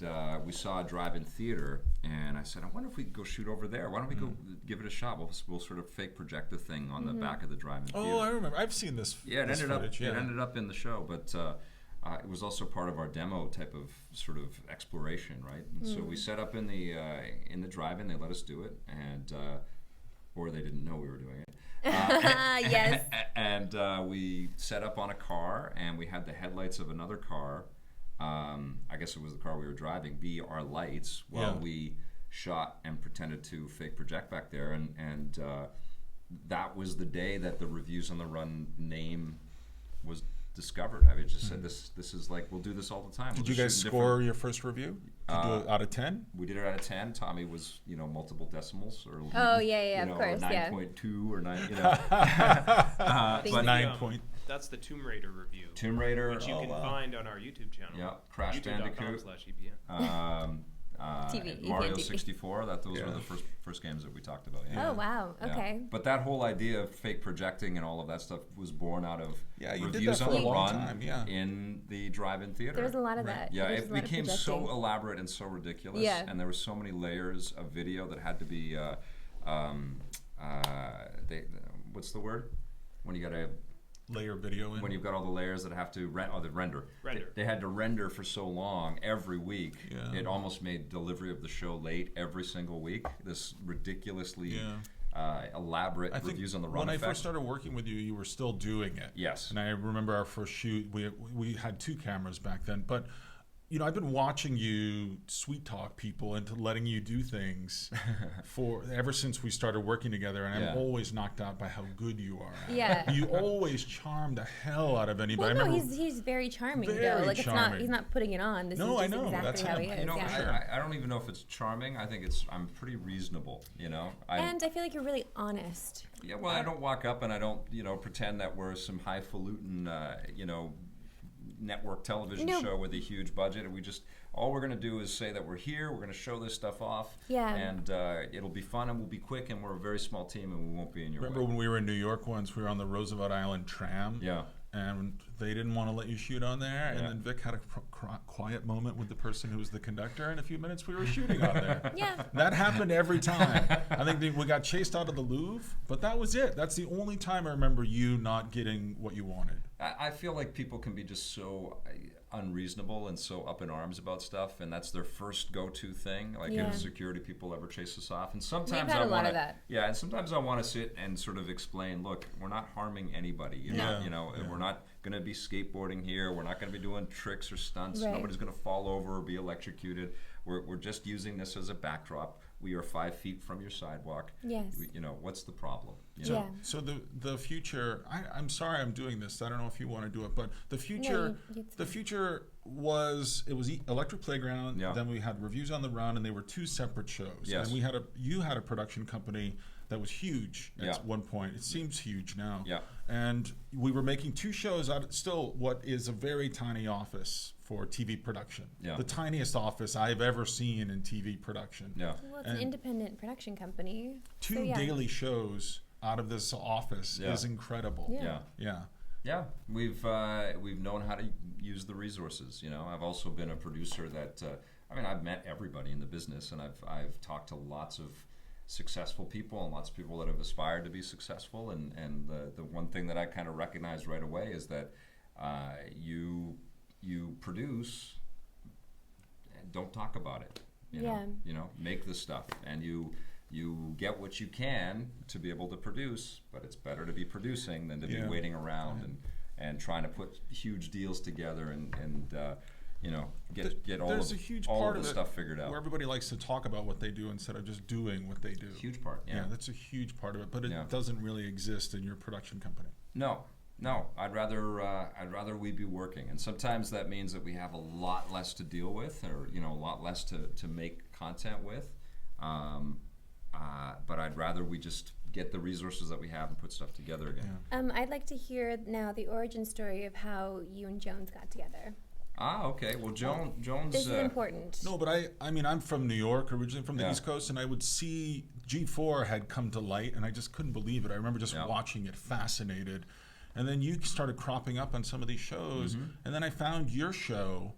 we saw a drive-in theater, and I said, I wonder if we could go shoot over there. Why don't we go give it a shot? We'll sort of fake project the thing on the back of the drive-in theater. Oh, I remember. I've seen this. Yeah, this footage, it ended up in the show, but it was also part of our demo type of sort of exploration, right? And so we set up in the drive-in. They let us do it, and or they didn't know we were doing it. Yes. And we set up on a car, and we had the headlights of another car. I guess it was the car we were driving. Be our lights while we shot and pretended to fake project back there, and that was the day that the Reviews on the Run name was discovered. I just said this is like, we'll do this all the time. Did you guys score your first review? Did you do it out of 10? We did it out of 10. Tommy was, you know, multiple decimals or Oh yeah, you know, of course, yeah. 9.2 or 9, you know. But 9 point. That's the Tomb Raider review. Tomb Raider. Which you can find on our YouTube channel. Yeah, Crash Bandicoot. YouTube.com/EPN. TV, Mario EPN TV. 64. Those were the first games that we talked about. Yeah. Oh wow. Okay. But that whole idea of fake projecting and all of that stuff was born out of Yeah, you did reviews that for on a the long run time, yeah. in the drive-in theater. There was a lot of that. Yeah, There was it a lot of became so projecting. elaborate and so ridiculous, Yeah. and there were so many layers of video that had to be. What's the word? When you got to. Layer video in. When you've got all the layers that have to render. Render. They had to render for so long every week. Yeah. It almost made delivery of the show late every single week. This ridiculously elaborate I think reviews on the run when effect. I first started working with you, you were still doing it. Yes. And I remember our first shoot. We had 2 cameras back then, but you know, I've been watching you sweet talk people into letting you do things ever since we started working together, and I'm always knocked out by how good you are at it. Yeah. You always charm the hell out of anybody. Well, I no, remember he's very charming Very though. Like charming. he's not putting it on. This No, is I just know. exactly That's how him. he is. You know, Yeah. I don't even know if it's charming. I think I'm pretty reasonable. You know. And I feel like you're really honest. Yeah, well, I don't walk up and I don't, you know, pretend that we're some highfalutin, you know, network television show with a huge budget. And all we're going to do is say that we're here, we're going to show this stuff off, and it'll be fun and we'll be quick, and we're a very small team and we won't be in your Remember way. when we were in New York once, we were on the Roosevelt Island tram? Yeah. And they didn't want to let you shoot on there, and Yeah. then Vic had a quiet moment with the person who was the conductor, and in a few minutes we were shooting on there. Yeah. That happened every time. I think we got chased out of the Louvre, but that was it. That's the only time I remember you not getting what you wanted. I feel like people can be just so unreasonable and so up in arms about stuff, and that's their first go-to thing. Like if security people ever chase us off, and sometimes We've had I a lot want of to, that. and sometimes I want to sit and sort of explain. Look, we're not harming anybody. You know, we're not going to be skateboarding here. We're not going to be doing tricks or stunts. Right. Nobody's going to fall over or be electrocuted. We're just using this as a backdrop. We are 5 feet from your sidewalk. Yes. You know, what's the problem? You So, know? so the future. I'm sorry, I'm doing this. I don't know if you want to do it, but the future. The future was Electric Playground. Yeah. Then we had Reviews on the Run, and they were 2 separate shows. Yes. And you had a production company that was huge at one point. It seems huge now. Yeah. And we were making 2 shows out of still what is a very tiny office for TV production. Yeah. The tiniest office I've ever seen in TV production. Yeah. Well, it's an independent production company. 2 So, yeah. daily shows out of this office is incredible. Yeah. Yeah. Yeah, we've known how to use the resources. You know, I've also been a producer that I've met everybody in the business, and I've talked to lots of successful people and lots of people that have aspired to be successful. And the one thing that I kind of recognized right away is that you produce don't talk about it. Yeah. Make the stuff, and you get what you can to be able to produce, but it's better to be producing than to be waiting around and trying to put huge deals together and get all There's of, a huge all part of the of stuff figured out. where everybody likes to talk about what they do instead of just doing what they do. Huge part, yeah. That's a huge part of it, but it doesn't really exist in your production company. No, I'd rather we be working, and sometimes that means that we have a lot less to deal with, or a lot less to make content with. But I'd rather we just get the resources that we have and put stuff together again. I'd like to hear now the origin story of how you and Jones got together. Okay. Well, Jones. This is important. No, but I mean, I'm from New York, originally from the East Coast, and I would see G4 had come to light, and I just couldn't believe it. I remember just watching it, fascinated. And then you started cropping up on some of these shows, and then I found your show,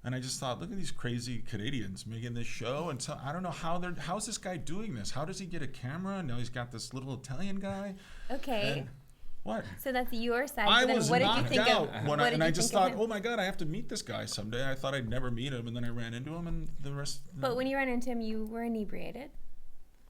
and I just thought, look at these crazy Canadians making this show. And so I don't know how's this guy doing this? How does he get a camera? Now he's got this little Italian guy. Okay. And what? So that's your side. I But then was what did you knocked think out of? when what did and you I just think of thought, him? oh my God, I have to meet this guy someday. I thought I'd never meet him, and then I ran into him, and the rest. But when you ran into him, you were inebriated.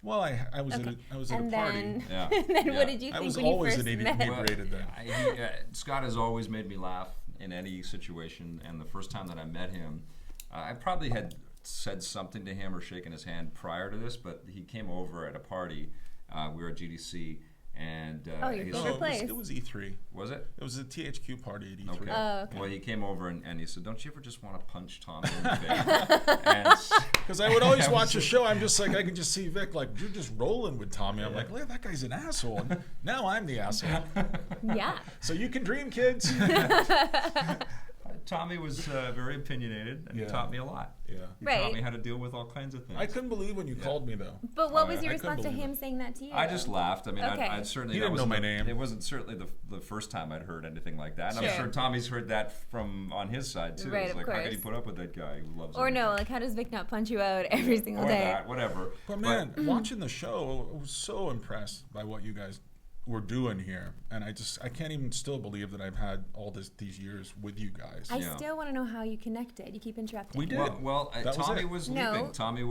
Well, I was Okay. I was at And a party. then, Yeah. and then Yeah. what did you I think was when you always first met? inebriated then. Scott has always made me laugh in any situation, and the first time that I met him, I probably had said something to him or shaken his hand prior to this, but he came over at a party. We were at GDC, and Oh, your he favorite said, place. It was E3. Was it? It was a THQ party at E3. Okay. Oh, okay. Well, he came over and he said, "Don't you ever just want to punch Tommy in the face?" And Because I would always I watch a was- show. I'm just like, I can just see Vic like, you're just rolling with Tommy. I'm like, look, that guy's an asshole. And now I'm the asshole. Yeah. So you can dream, kids. Tommy was very opinionated, and he Yeah. taught me a lot. Yeah. He Right. taught me how to deal with all kinds of things. I couldn't believe when you called me though. But what Oh, was yeah. your I couldn't response to believe him it. saying that to you? I just laughed. I mean, Okay. I'd certainly He that didn't wasn't know my the- name. It wasn't certainly the first time I'd heard anything like that. And Sure. I'm sure Tommy's heard that from on his side too. Right, It's of like, how could he course. put up with that guy who loves Or no, everything? like how does Vic not punch you out every single or day? that, whatever. But man, watching the show, I was so impressed by what you guys were doing here, and I can't even still believe that I've had all these years with you guys. I Yeah. still want to know how you connected. You keep interrupting. We did. Well, That was Tommy it. was No. leaving. Tommy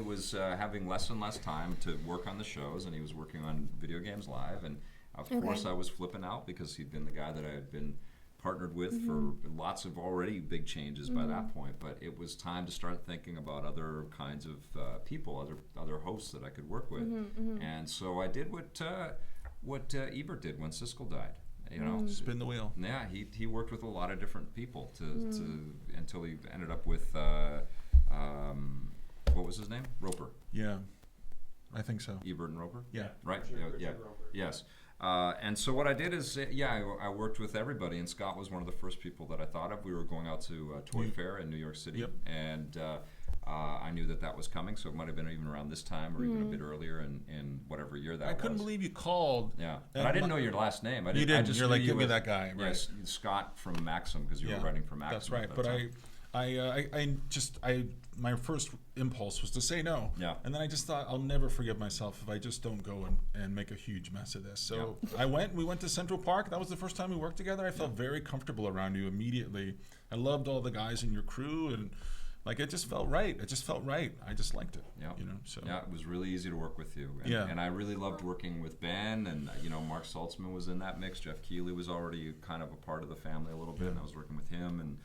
was having less and less time to work on the shows, and he was working on Videogames Live. And of Okay. course, I was flipping out because he'd been the guy that I had been partnered with Mm-hmm. for lots of already big changes by that point. But it was time to start thinking about other kinds of people, other hosts that I could work with. Mm-hmm, And so I did what Ebert did when Siskel died. You know, Spin the wheel. yeah, he worked with a lot of different people to until he ended up with what was his name? Roper. Yeah, I think so. Ebert and Roper. Yeah. Right. Richard Yeah. Roper. Yes. And so what I did is, I worked with everybody, and Scott was one of the first people that I thought of. We were going out to Toy Fair in New York City, Yep. and I knew that was coming, so it might have been even around this time or even a bit earlier in whatever year that was. I couldn't believe you called. Yeah, And but I didn't my- know your last name. I You I didn't. just You're knew like, you give me as- that guy, right. Yes, Scott from Maxim, because you were writing for Maxim. That's right. at But that time. my first impulse was to say no. Yeah. And then I just thought, I'll never forgive myself if I just don't go and make a huge mess of this. So we went to Central Park. That was the first time we worked together. I felt very comfortable around you immediately. I loved all the guys in your crew, and like it just felt right. It just felt right. I just liked it. Yeah. You know. So Yeah, it was really easy to work with you. And, Yeah. and I really loved working with Ben, and Mark Saltzman was in that mix. Jeff Keighley was already kind of a part of the family a little bit, and I was working with him. And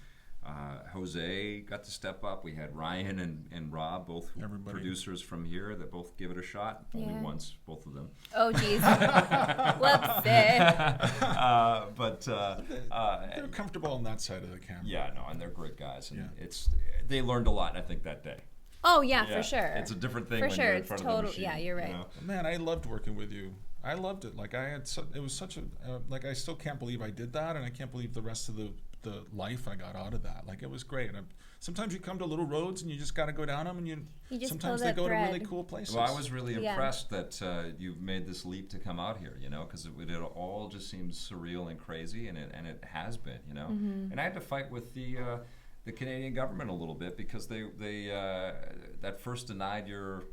Jose got to step up. We had Ryan and Rob, both Everybody. producers from here that both give it a shot. Only Yeah. once, both of them. Oh, geez. Whoopsie. they're comfortable on that side of the camera. Yeah, no, and they're great guys, and Yeah. they learned a lot, I think, that day. Oh, yeah, for sure. It's a different thing For when sure, you're in it's front total- of the machine. yeah, you're right. know? Man, I loved working with you. I loved it. Like it was such a like I still can't believe I did that, and I can't believe the rest of the life I got out of that. Like it was great. And sometimes you come to little roads and you just got to go down them, and You just sometimes pull they that go to really thread. cool places. Well, I was really Yeah. impressed that you've made this leap to come out here, because it all just seems surreal and crazy, and it has been, Mm-hmm. And I had to fight with the Canadian government a little bit because they that first denied your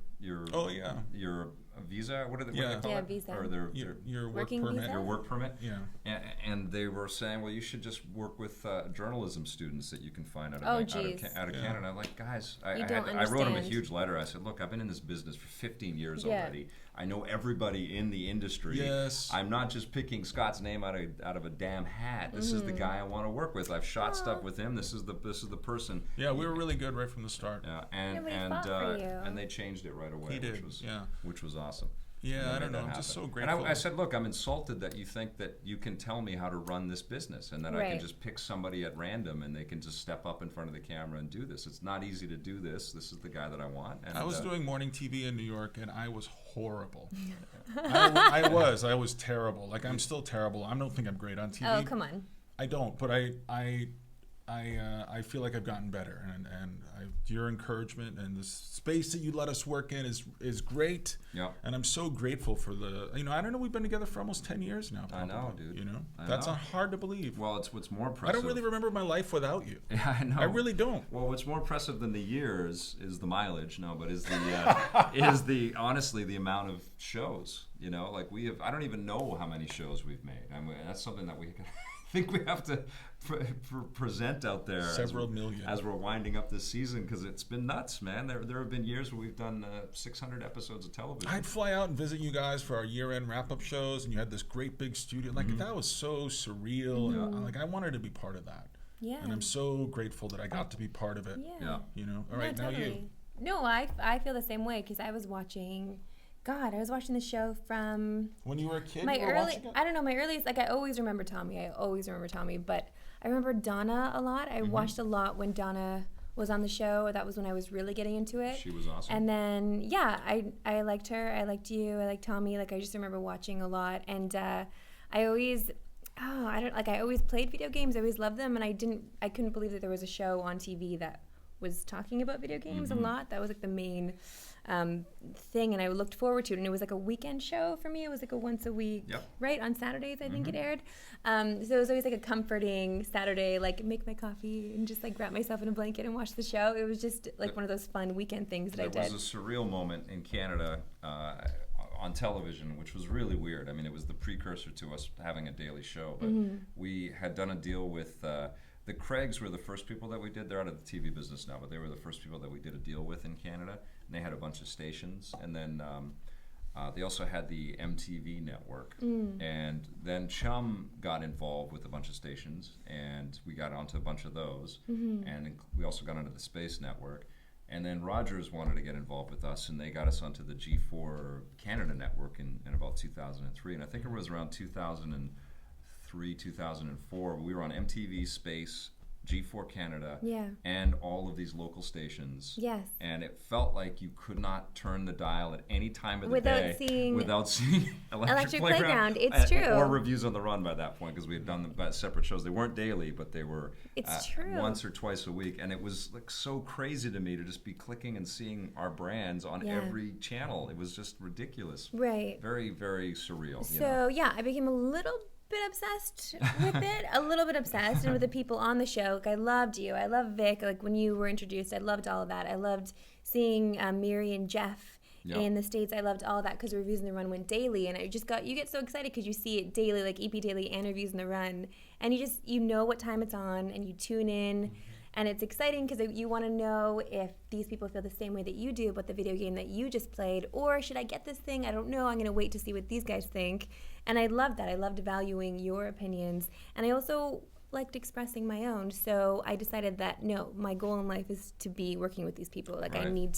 Oh, yeah. your visa. What do they call Yeah, it? visa. Or Your work Working permit. visa? your work permit. Yeah. And they were saying, well, you should just work with journalism students that you can find out Oh, of geez. Canada. I'm like, guys, I don't wrote them a understand. huge letter. I said, look, I've been in this business for 15 years Yeah. already. I know everybody in the industry. Yes. I'm not just picking Scott's name out of a damn hat. This is the guy I want to work with. I've shot stuff with him. This is the person. Yeah, we were really good right from the start. Yeah, Nobody fought for you. and they changed it right away, He did, which was awesome. Yeah, And I they don't made know. that I'm just so happen. grateful. And I said, look, I'm insulted that you think that you can tell me how to run this business and that I can Right. just pick somebody at random and they can just step up in front of the camera and do this. It's not easy to do this. This is the guy that I want. And, I was doing morning TV in New York, and I was horrible. I was terrible. Like, I'm still terrible. I don't think I'm great on TV. Oh, come on. I don't, but I feel like I've gotten better, and your encouragement and the space that you let us work in is great. Yeah. And I'm so grateful for I don't know, we've been together for almost 10 years now. I know, probably, dude. That's know. hard to believe. Well, it's what's more I impressive. don't really remember my life without you. Yeah, I know. I really don't. Well, what's more impressive than the years is the mileage. No, but is the honestly the amount of shows. Like I don't even know how many shows we've made. That's something that we think we have to present out there. Several million. As we're winding up this season, because it's been nuts, man. There have been years where we've done 600 episodes of television. I'd fly out and visit you guys for our year-end wrap-up shows, and you had this great big studio. Like, that was so surreal. And, I wanted to be part of that. Yeah. And I'm so grateful that I got to be part of it. Yeah. All right, No, now totally. you. No, I feel the same way because I was watching the show from When you were a kid, my you were watching it? I don't know, my earliest, I always remember Tommy, but I remember Donna a lot. I watched a lot when Donna was on the show. That was when I was really getting into it. She was awesome. And then, I liked her. I liked you. I liked Tommy. I just remember watching a lot. And I always played video games. I always loved them. And I couldn't believe that there was a show on TV that was talking about video games a lot. That was the main thing, and I looked forward to it. And it was a weekend show for me. It was a once a week, right? On Saturdays, I think it aired. So it was always a comforting Saturday, make my coffee and just wrap myself in a blanket and watch the show. It was just one of those fun weekend things that I did. There was a surreal moment in Canada on television, which was really weird. I mean, it was the precursor to us having a daily show, but we had done a deal with the Craigs were the first people that we did. They're out of the TV business now, but they were the first people that we did a deal with in Canada. And they had a bunch of stations. And then they also had the MTV network. And then Chum got involved with a bunch of stations, and we got onto a bunch of those. And we also got onto the Space Network. And then Rogers wanted to get involved with us, and they got us onto the G4 Canada network in about 2003. And I think it was around 2003, 2004. We were on MTV, Space, G4 Canada, and all of these local stations. Yes. And it felt like you could not turn the dial at any time of the Without day seeing Electric Playground. It's true. Or Reviews on the Run by that point, because we had done the separate shows. They weren't daily, but they were true. once or twice a week. And it was so crazy to me to just be clicking and seeing our brands on every channel. It was just ridiculous. Right. Very, very surreal. So, I became a little bit obsessed with it, and with the people on the show. I loved you. I love Vic. When you were introduced, I loved all of that. I loved seeing Miri and Jeff in the States. I loved all of that because Reviews on the Run went daily, and you get so excited because you see it daily, EP Daily and Reviews on the Run, and you know what time it's on, and you tune in. And it's exciting because you want to know if these people feel the same way that you do about the video game that you just played, or should I get this thing? I don't know. I'm going to wait to see what these guys think. And I loved that. I loved valuing your opinions. And I also liked expressing my own. So I decided that, no, my goal in life is to be working with these people. Right. I need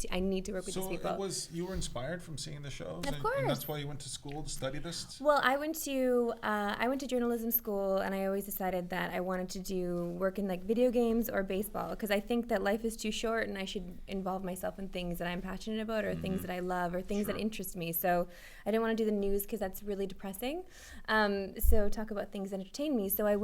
to work with these people. So you were inspired from seeing the shows? Of course. And that's why you went to school to study this? Well, I went to journalism school, and I always decided that I wanted to do work in video games or baseball, because I think that life is too short and I should involve myself in things that I'm passionate about, or things that I love, or things that interest me. So I didn't want to do the news because that's really depressing. So talk about things that entertain me. So I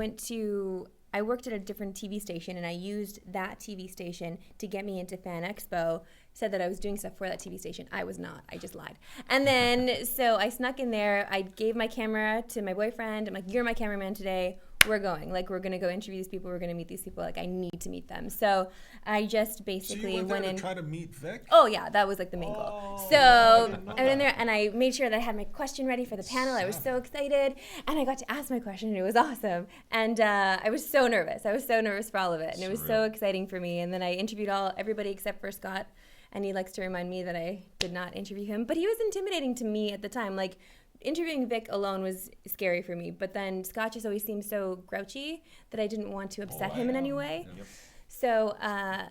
worked at a different TV station, and I used that TV station to get me into Fan Expo. Said that I was doing stuff for that TV station. I was not. I just lied. And then, so I snuck in there. I gave my camera to my boyfriend. I'm like, you're my cameraman today. we're going. Like, we're going to go interview these people. We're going to meet these people. Like, I need to meet them. So I just basically So you went there in. to try to meet Vic? Oh, yeah, that was like the main goal. So I went in there and I made sure that I had my question ready for the panel. I was so excited. And I got to ask my question and it was awesome. And I was so nervous. I was so nervous for all of it. And it was so exciting for me. And then I interviewed everybody except for Scott. And he likes to remind me that I did not interview him. But he was intimidating to me at the time. Like, interviewing Vic alone was scary for me. But then Scott just always seemed so grouchy that I didn't want to upset him in any way. Yep. So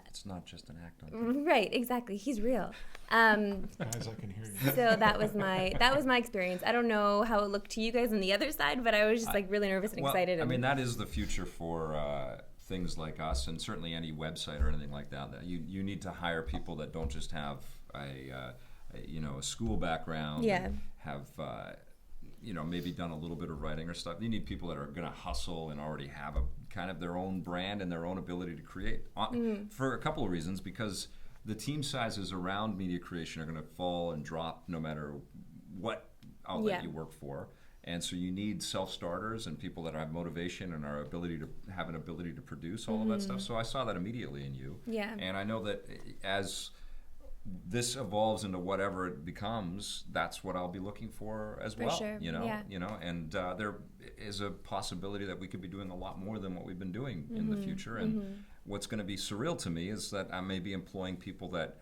it's not just an act on. Right, exactly. He's real. Guys, I can hear you. So that was my experience. I don't know how it looked to you guys on the other side, but I was just like really nervous and excited. I mean, that is the future for things like us, and certainly any website or anything like that. You need to hire people that don't just have a school background. Yeah. And have maybe done a little bit of writing or stuff. You need people that are going to hustle and already have a kind of their own brand and their own ability to create. For a couple of reasons, because the team sizes around media creation are going to fall and drop no matter what outlet you work for. And so you need self-starters and people that have motivation and have an ability to produce all of that stuff. So I saw that immediately in you. Yeah. And I know that as this evolves into whatever it becomes, that's what I'll be looking for as well. Sure. And there is a possibility that we could be doing a lot more than what we've been doing in the future. And what's going to be surreal to me is that I may be employing people that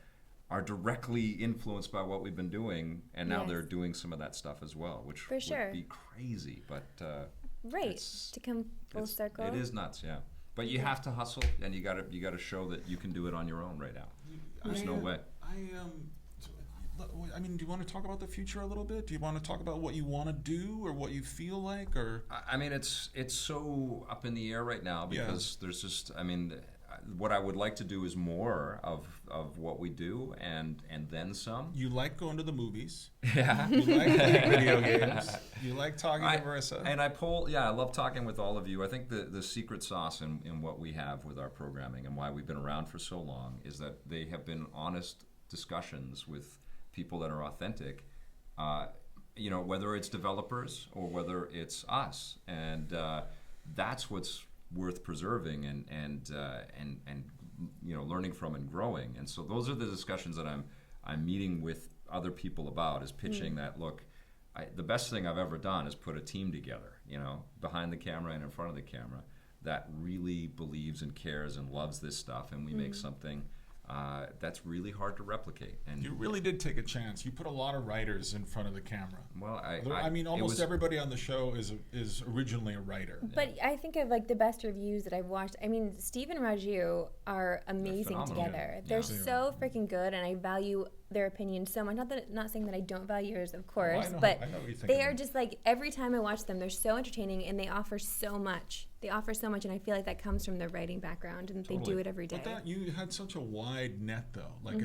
are directly influenced by what we've been doing, and now they're doing some of that stuff as well, which would be crazy. But to come full circle. It is nuts, yeah. But you have to hustle, and you got to show that you can do it on your own right now. There's no way. I mean, do you want to talk about the future a little bit? Do you want to talk about what you want to do or what you feel like, or? I mean, it's so up in the air right now because there's just, what I would like to do is more of what we do and then some. You like going to the movies. Yeah. You like playing video games. You like talking to Marissa. And I love talking with all of you. I think the secret sauce in what we have with our programming and why we've been around for so long is that they have been honest discussions with people that are authentic, whether it's developers or whether it's us, and that's what's worth preserving and learning from and growing. And so those are the discussions that I'm meeting with other people about, is pitching that, look, the best thing I've ever done is put a team together, behind the camera and in front of the camera, that really believes and cares and loves this stuff, and we make something that's really hard to replicate. And you really did take a chance. You put a lot of writers in front of the camera. Well, almost everybody on the show is originally a writer. But I think of like the best reviews that I've watched. I mean, Steve and Raju are amazing together. They're so freaking good, and I value their opinion so much. Not saying that I don't value yours, of course, but they are just like, every time I watch them, they're so entertaining and they offer so much. And I feel like that comes from their writing background, and they do it every day. But you had such a wide net, though. Like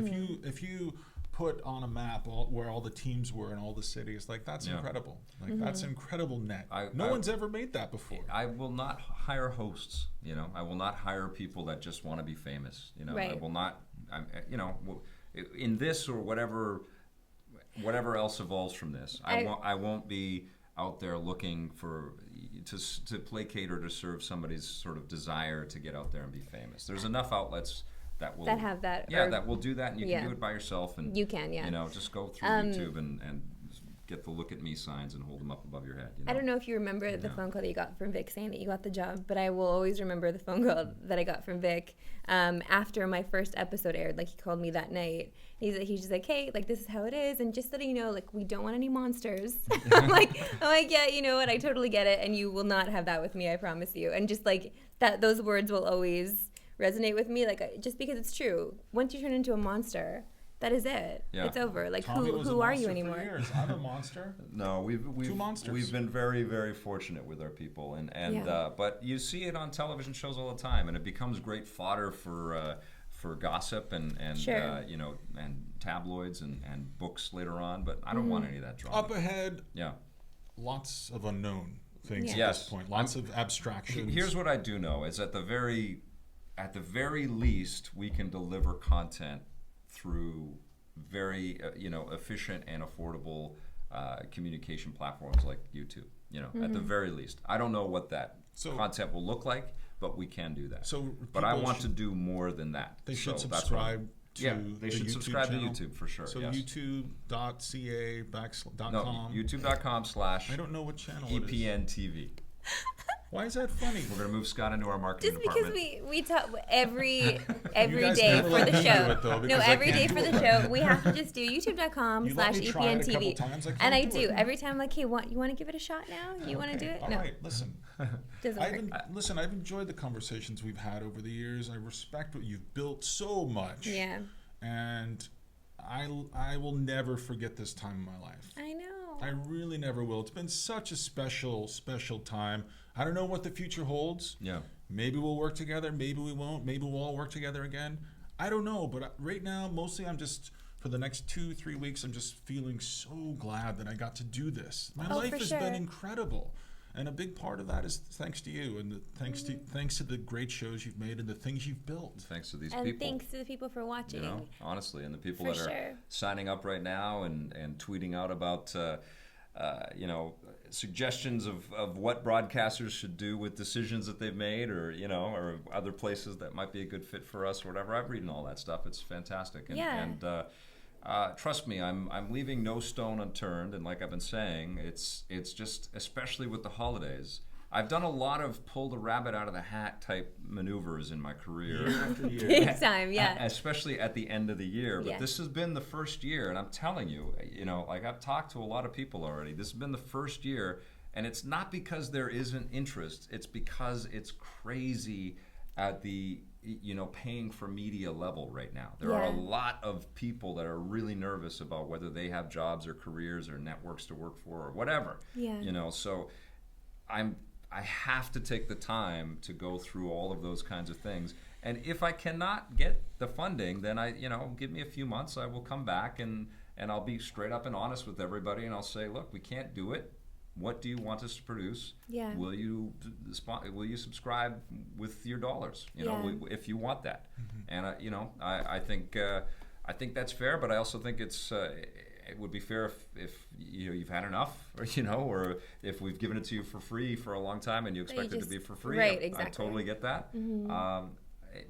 if you put on a map where all the teams were in all the cities, like that's incredible. Like that's incredible net. No one's ever made that before. I will not hire hosts. I will not hire people that just want to be famous. I will not. In this or whatever else evolves from this, I won't be out there looking to placate or to serve somebody's sort of desire to get out there and be famous. There's enough outlets that have that. Yeah, that will do that, and you can do it by yourself. And you can, just go through YouTube and get the look at me signs and hold them up above your head. I don't know if you remember the phone call that you got from Vic saying that you got the job, but I will always remember the phone call that I got from Vic after my first episode aired. Like, he called me that night. He's just like, hey, like, this is how it is, and just so that you know, like, we don't want any monsters. I'm like, yeah, you know what? I totally get it, and you will not have that with me, I promise you. And just like that, those words will always resonate with me. Like, just because it's true. Once you turn into a monster, that is it. Yeah. It's over. Like, who are you anymore? For years. I'm a monster. No, we've two monsters. We've been very, very fortunate with our people, but you see it on television shows all the time, and it becomes great fodder for gossip and tabloids and books later on. But I don't want any of that drama. Up ahead, lots of unknown things at this point. Lots of abstractions. Here's what I do know: is at the very least, we can deliver content through very efficient and affordable communication platforms like YouTube. At the very least. I don't know what that content will look like, but we can do that. So but I want to do more than that. They should so subscribe to they the should YouTube subscribe channel. to YouTube for sure. So yes. youtube.ca/.com. No, youtube.com/. I don't know what channel it is. EPN TV. Why is that funny? We're gonna move Scott into our marketing Just because department. we talk every guys day never for let the me do show. it, though, No, because I every can't day do for it the right. show, we have to just do You let me try it a youtube.com/EPN couple TV. times, I can't And I do do. it. Every time I'm like, hey, you want to give it a shot now? You want to do it? All No, right, listen. doesn't work. Listen, I've enjoyed the conversations we've had over the years. I respect what you've built so much. Yeah, And I will never forget this time in my life. I know. I really never will. It's been such a special, special time. I don't know what the future holds. Yeah. Maybe we'll work together. Maybe we won't. Maybe we'll all work together again. I don't know. But right now, mostly I'm just, for the next 2-3 weeks, I'm just feeling so glad that I got to do this. My life for has sure. been incredible. And a big part of that is thanks to you and thanks to the great shows you've made and the things you've built. Thanks to these And people. thanks to the people for watching. You know, honestly, and the people For that are sure. signing up right now and tweeting out about, you know, suggestions of what broadcasters should do with decisions that they've made, or you know, or other places that might be a good fit for us, or whatever. I've read all that stuff. It's fantastic. And, Yeah. and trust me, I'm leaving no stone unturned. And like I've been saying, it's just, especially with the holidays. I've done a lot of pull the rabbit out of the hat type maneuvers in my career. Year after year. Big time, yeah. Especially at the end of the year. But Yeah. this has been the first year, and I'm telling you, you know, like I've talked to a lot of people already. This has been the first year, and it's not because there isn't interest. It's because it's crazy at the, you know, paying for media level right now. There are a Yeah. lot of people that are really nervous about whether they have jobs or careers or networks to work for or whatever. Yeah. You know, so I have to take the time to go through all of those kinds of things. And if I cannot get the funding, then give me a few months. I will come back and I'll be straight up and honest with everybody, and I'll say, look, we can't do it. What do you want us to produce? Yeah. Will you subscribe with your dollars? You know, Yeah. if you want that. And I think that's fair, but I also think it would be fair if you've had enough, or or if we've given it to you for free for a long time and you expect it to be for free. Right, I exactly. totally get that.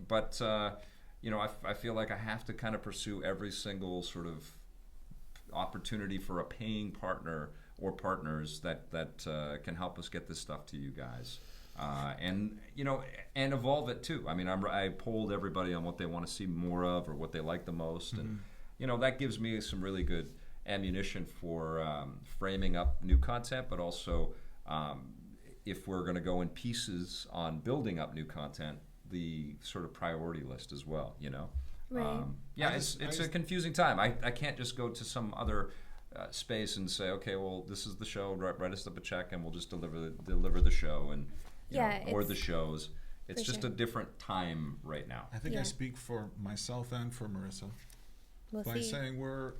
But I feel like I have to kind of pursue every single sort of opportunity for a paying partner or partners that can help us get this stuff to you guys. And evolve it too. I mean, I polled everybody on what they want to see more of or what they like the most, and that gives me some really good ammunition for framing up new content, but also if we're going to go in pieces on building up new content, the sort of priority list as well. Right. It's a confusing time. I can't just go to some other space and say, okay, well, this is the show. Write us up a check, and we'll just deliver the show and or the shows. It's just a different time right now. I think I Yeah. speak for myself and for Marissa We'll by see. saying we're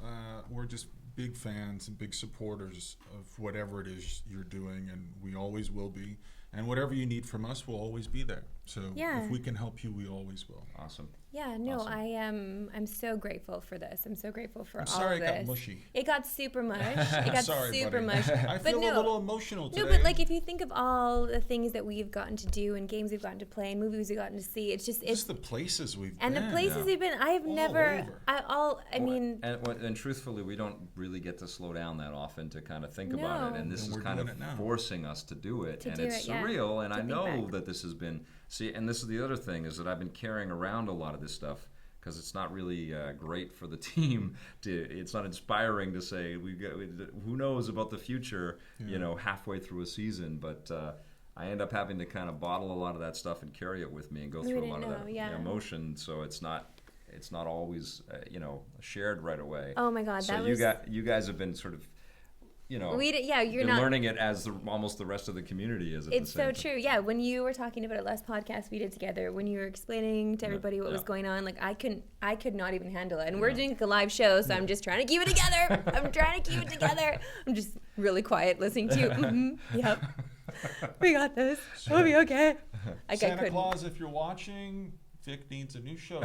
just big fans and big supporters of whatever it is you're doing, and we always will be. And whatever you need from us, we'll always be there. So Yeah. if we can help you, we always will. Awesome. Yeah, no, Awesome. I'm so grateful for this. I'm so grateful for I'm all sorry of it this. got mushy. It got super mush. It got Sorry, super buddy. mush. I But feel no. a little emotional today. No, but like if you think of all the things that we've gotten to do and games we've gotten to play and movies we've gotten to see, it's just the places we've and been. the places yeah. we've been. I have All never. over. I mean, and truthfully, we don't really get to slow down that often to kind of think about it, No. and this And is we're kind of doing it now. forcing us to do it, To and do it's it, yeah. surreal. And To I think know back. that this has been and this is the other thing, is that I've been carrying around a lot of this stuff because it's not really great for the team. It's not inspiring to say who knows about the future, halfway through a season, but. I end up having to kind of bottle a lot of that stuff and carry it with me and go We through a didn't lot of know, that yeah. emotion. So it's not always shared right away. oh my God, So that you was. you guys have been sort of, You're been not. learning it as almost the rest of the community is. At It's the same so time. true. Yeah, when you were talking about it last podcast we did together, when you were explaining to everybody what was yeah. going on, like I could not even handle it. And we're doing like a live show, so I'm just trying to keep it together. I'm trying to keep it together. I'm just really quiet listening to you. Yep. We got this. We'll be okay. Like I Santa couldn't. Claus, if you're watching, Vic needs a new show.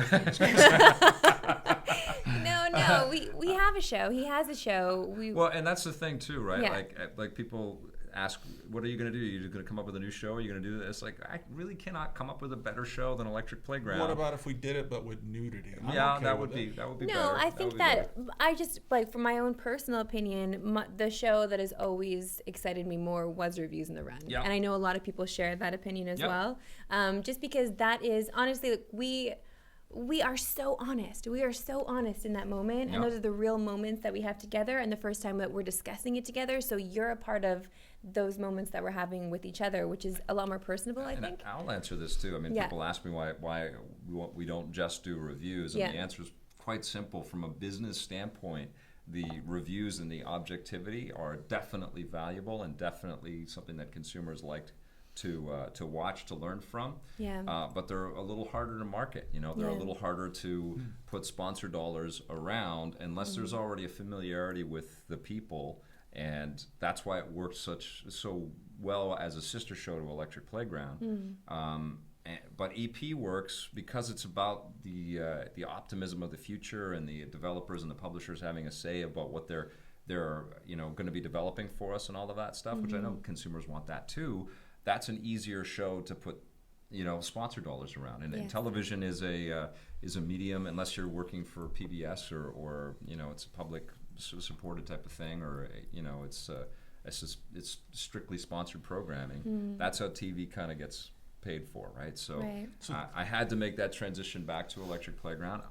No, we have a show. He has a show. Well, and that's the thing too, right? Yeah. Like people ask, what are you going to do? You're going to come up with a new show? Are you going to do this? Like, I really cannot come up with a better show than Electric Playground. What about if we did it but with nudity? That would be better. No, I think that I just, like, from my own personal opinion, the show that has always excited me more was Reviews in the Run. Yeah. And I know a lot of people share that opinion as well. Just because that is, honestly, like, we are so honest. We are so honest in that moment. And those are the real moments that we have together and the first time that we're discussing it together. So you're a part of those moments that we're having with each other, which is a lot more personable, I think. I'll answer this too. I mean, people ask me why we don't just do reviews. And the answer is quite simple. From a business standpoint, the reviews and the objectivity are definitely valuable and definitely something that consumers like to watch, to learn from. But they're a little harder to market. They're a little harder to put sponsor dollars around unless there's already a familiarity with the people, and that's why it works so well as a sister show to Electric Playground. But EP works because it's about the optimism of the future and the developers and the publishers having a say about what they're going to be developing for us and all of that stuff, which I know consumers want that too. That's an easier show to put, sponsor dollars around. And television is a medium, unless you're working for PBS or it's a public supported type of thing, or it's strictly sponsored programming. That's how TV kind of gets paid for, right? So I had to make that transition back to Electric Playground.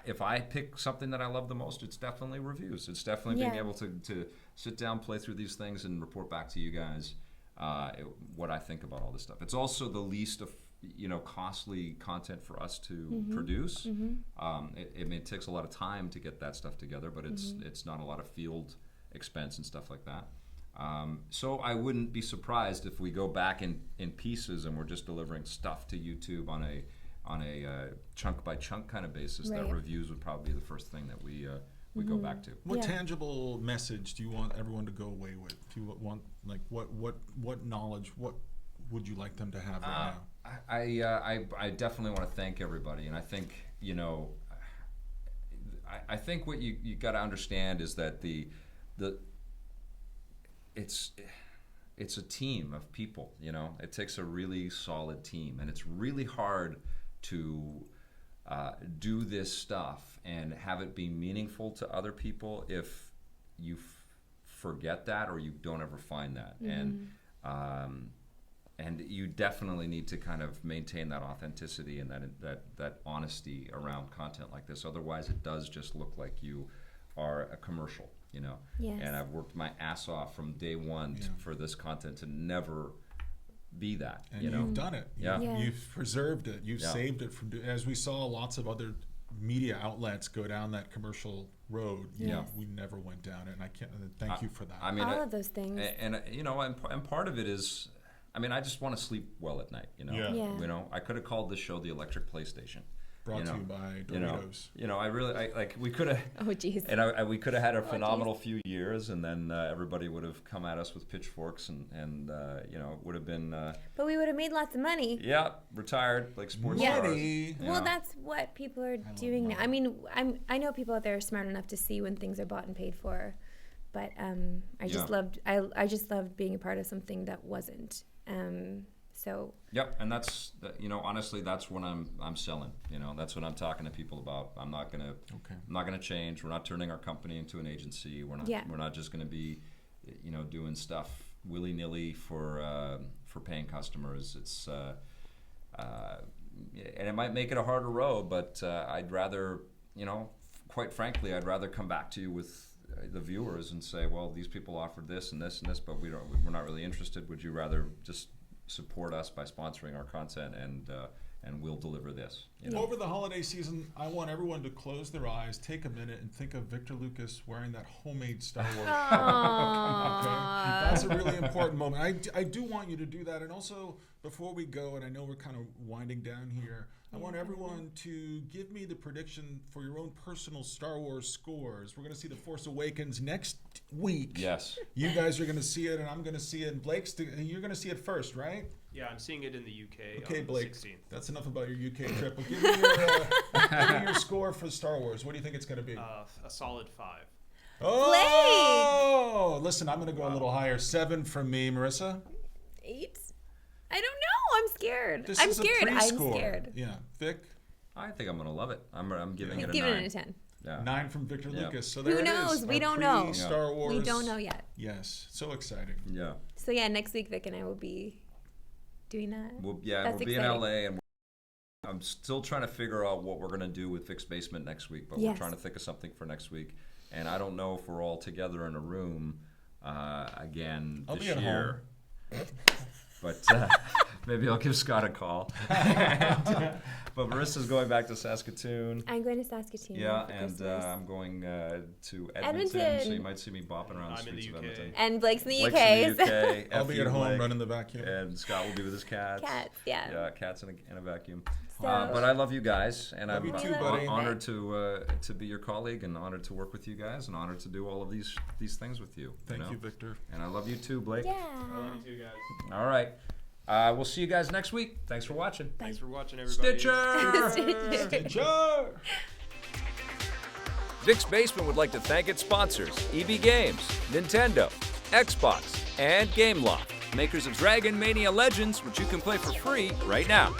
If I pick something that I love the most, it's definitely reviews. It's definitely being able to sit down, play through these things, and report back to you guys what I think about all this stuff. It's also the least of costly content for us to produce. It takes a lot of time to get that stuff together, but it's not a lot of field expense and stuff like that. So I wouldn't be surprised if we go back in pieces and we're just delivering stuff to YouTube on a chunk by chunk kind of basis. That reviews would probably be the first thing that we go back to. What tangible message do you want everyone to go away with? Do you want, like, what knowledge, what would you like them to have right now? I definitely want to thank everybody, and I think I think what you got to understand is that it's a team of people. It takes a really solid team, and it's really hard to do this stuff and have it be meaningful to other people if you forget that or you don't ever find that. And you definitely need to kind of maintain that authenticity and that honesty around content like this. Otherwise, it does just look like you are a commercial, And I've worked my ass off from day one for this content to never be that. And you've done it. You've preserved it. You've saved it from. As we saw, lots of other media outlets go down that commercial road. We never went down it, and I can't. Thank you for that. I mean, all of those things. And part of it is, I just want to sleep well at night. I could have called this show the Electric PlayStation. Brought to you by Doritos. We could have. Oh, jeez. And we could have had a phenomenal few years, and then everybody would have come at us with pitchforks, and it would have been. But we would have made lots of money. Yeah, retired like sports stars. Well, that's what people are doing now. I mean, I know people out there are smart enough to see when things are bought and paid for, but I just loved being a part of something that wasn't. So. Yep, and that's honestly, that's when I'm selling. That's what I'm talking to people about. I'm not gonna change. We're not turning our company into an agency. We're not just gonna be, doing stuff willy nilly for paying customers. It's and it might make it a harder road, but I'd rather, quite frankly, I'd rather come back to you with the viewers and say, well, these people offered this and this and this, but we're not really interested. Would you rather just support us by sponsoring our content and we'll deliver this? Over the holiday season, I want everyone to close their eyes, take a minute, and think of Victor Lucas wearing that homemade Star Wars shirt. Okay? That's a really important moment. I do want you to do that. And also, before we go, and I know we're kind of winding down here, I want everyone to give me the prediction for your own personal Star Wars scores. We're going to see The Force Awakens next week. Yes. You guys are going to see it, and I'm going to see it. And you're going to see it first, right? Yeah, I'm seeing it in the UK okay, on Blake, the 16th. That's enough about your UK trip. Well, give me your score for Star Wars. What do you think it's going to be? A solid 5. Oh, listen, I'm going to go a little higher. 7 from me, Marissa. 8? I don't know. I'm scared. This I'm is scared. a I'm pre-score. scared. Yeah, Vic. I think I'm gonna love it. I'm giving it a Give 9. it a 10. Yeah. 9 from Victor Yeah. Lucas. So there Who it knows? is. We Our don't know. Star Wars. We don't know yet. Yes, so exciting. Yeah. So yeah, next week Vic and I will be doing that. We'll be That's in exciting. LA, and I'm still trying to figure out what we're gonna do with Vic's Basement next week. But Yes. we're trying to think of something for next week, and I don't know if we're all together in a room again I'll this be at year. But maybe I'll give Scott a call. But Marissa's going back to Saskatoon. I'm going to Saskatoon. Yeah, for and Christmas. I'm going to Edmonton, Edmonton. so you might see me bopping around the I'm in the streets of UK. Edmonton. And Blake's in the Blake's UK. in the UK. I'll be at home running the vacuum. And Scott will be with his cats. Cats, yeah. Yeah, cats in a vacuum. So- But I love you guys, and Love I'm you too, buddy. honored to be your colleague, and honored to work with you guys, and honored to do all of these things with you. Thank know? you, Victor. And I love you too, Blake. Yeah. You guys. All right. We'll see you guys next week. Thanks for watching. Thanks for watching, everybody. Stitcher! Stitcher! Vic's Basement would like to thank its sponsors, EB Games, Nintendo, Xbox, and Gameloft, makers of Dragon Mania Legends, which you can play for free right now.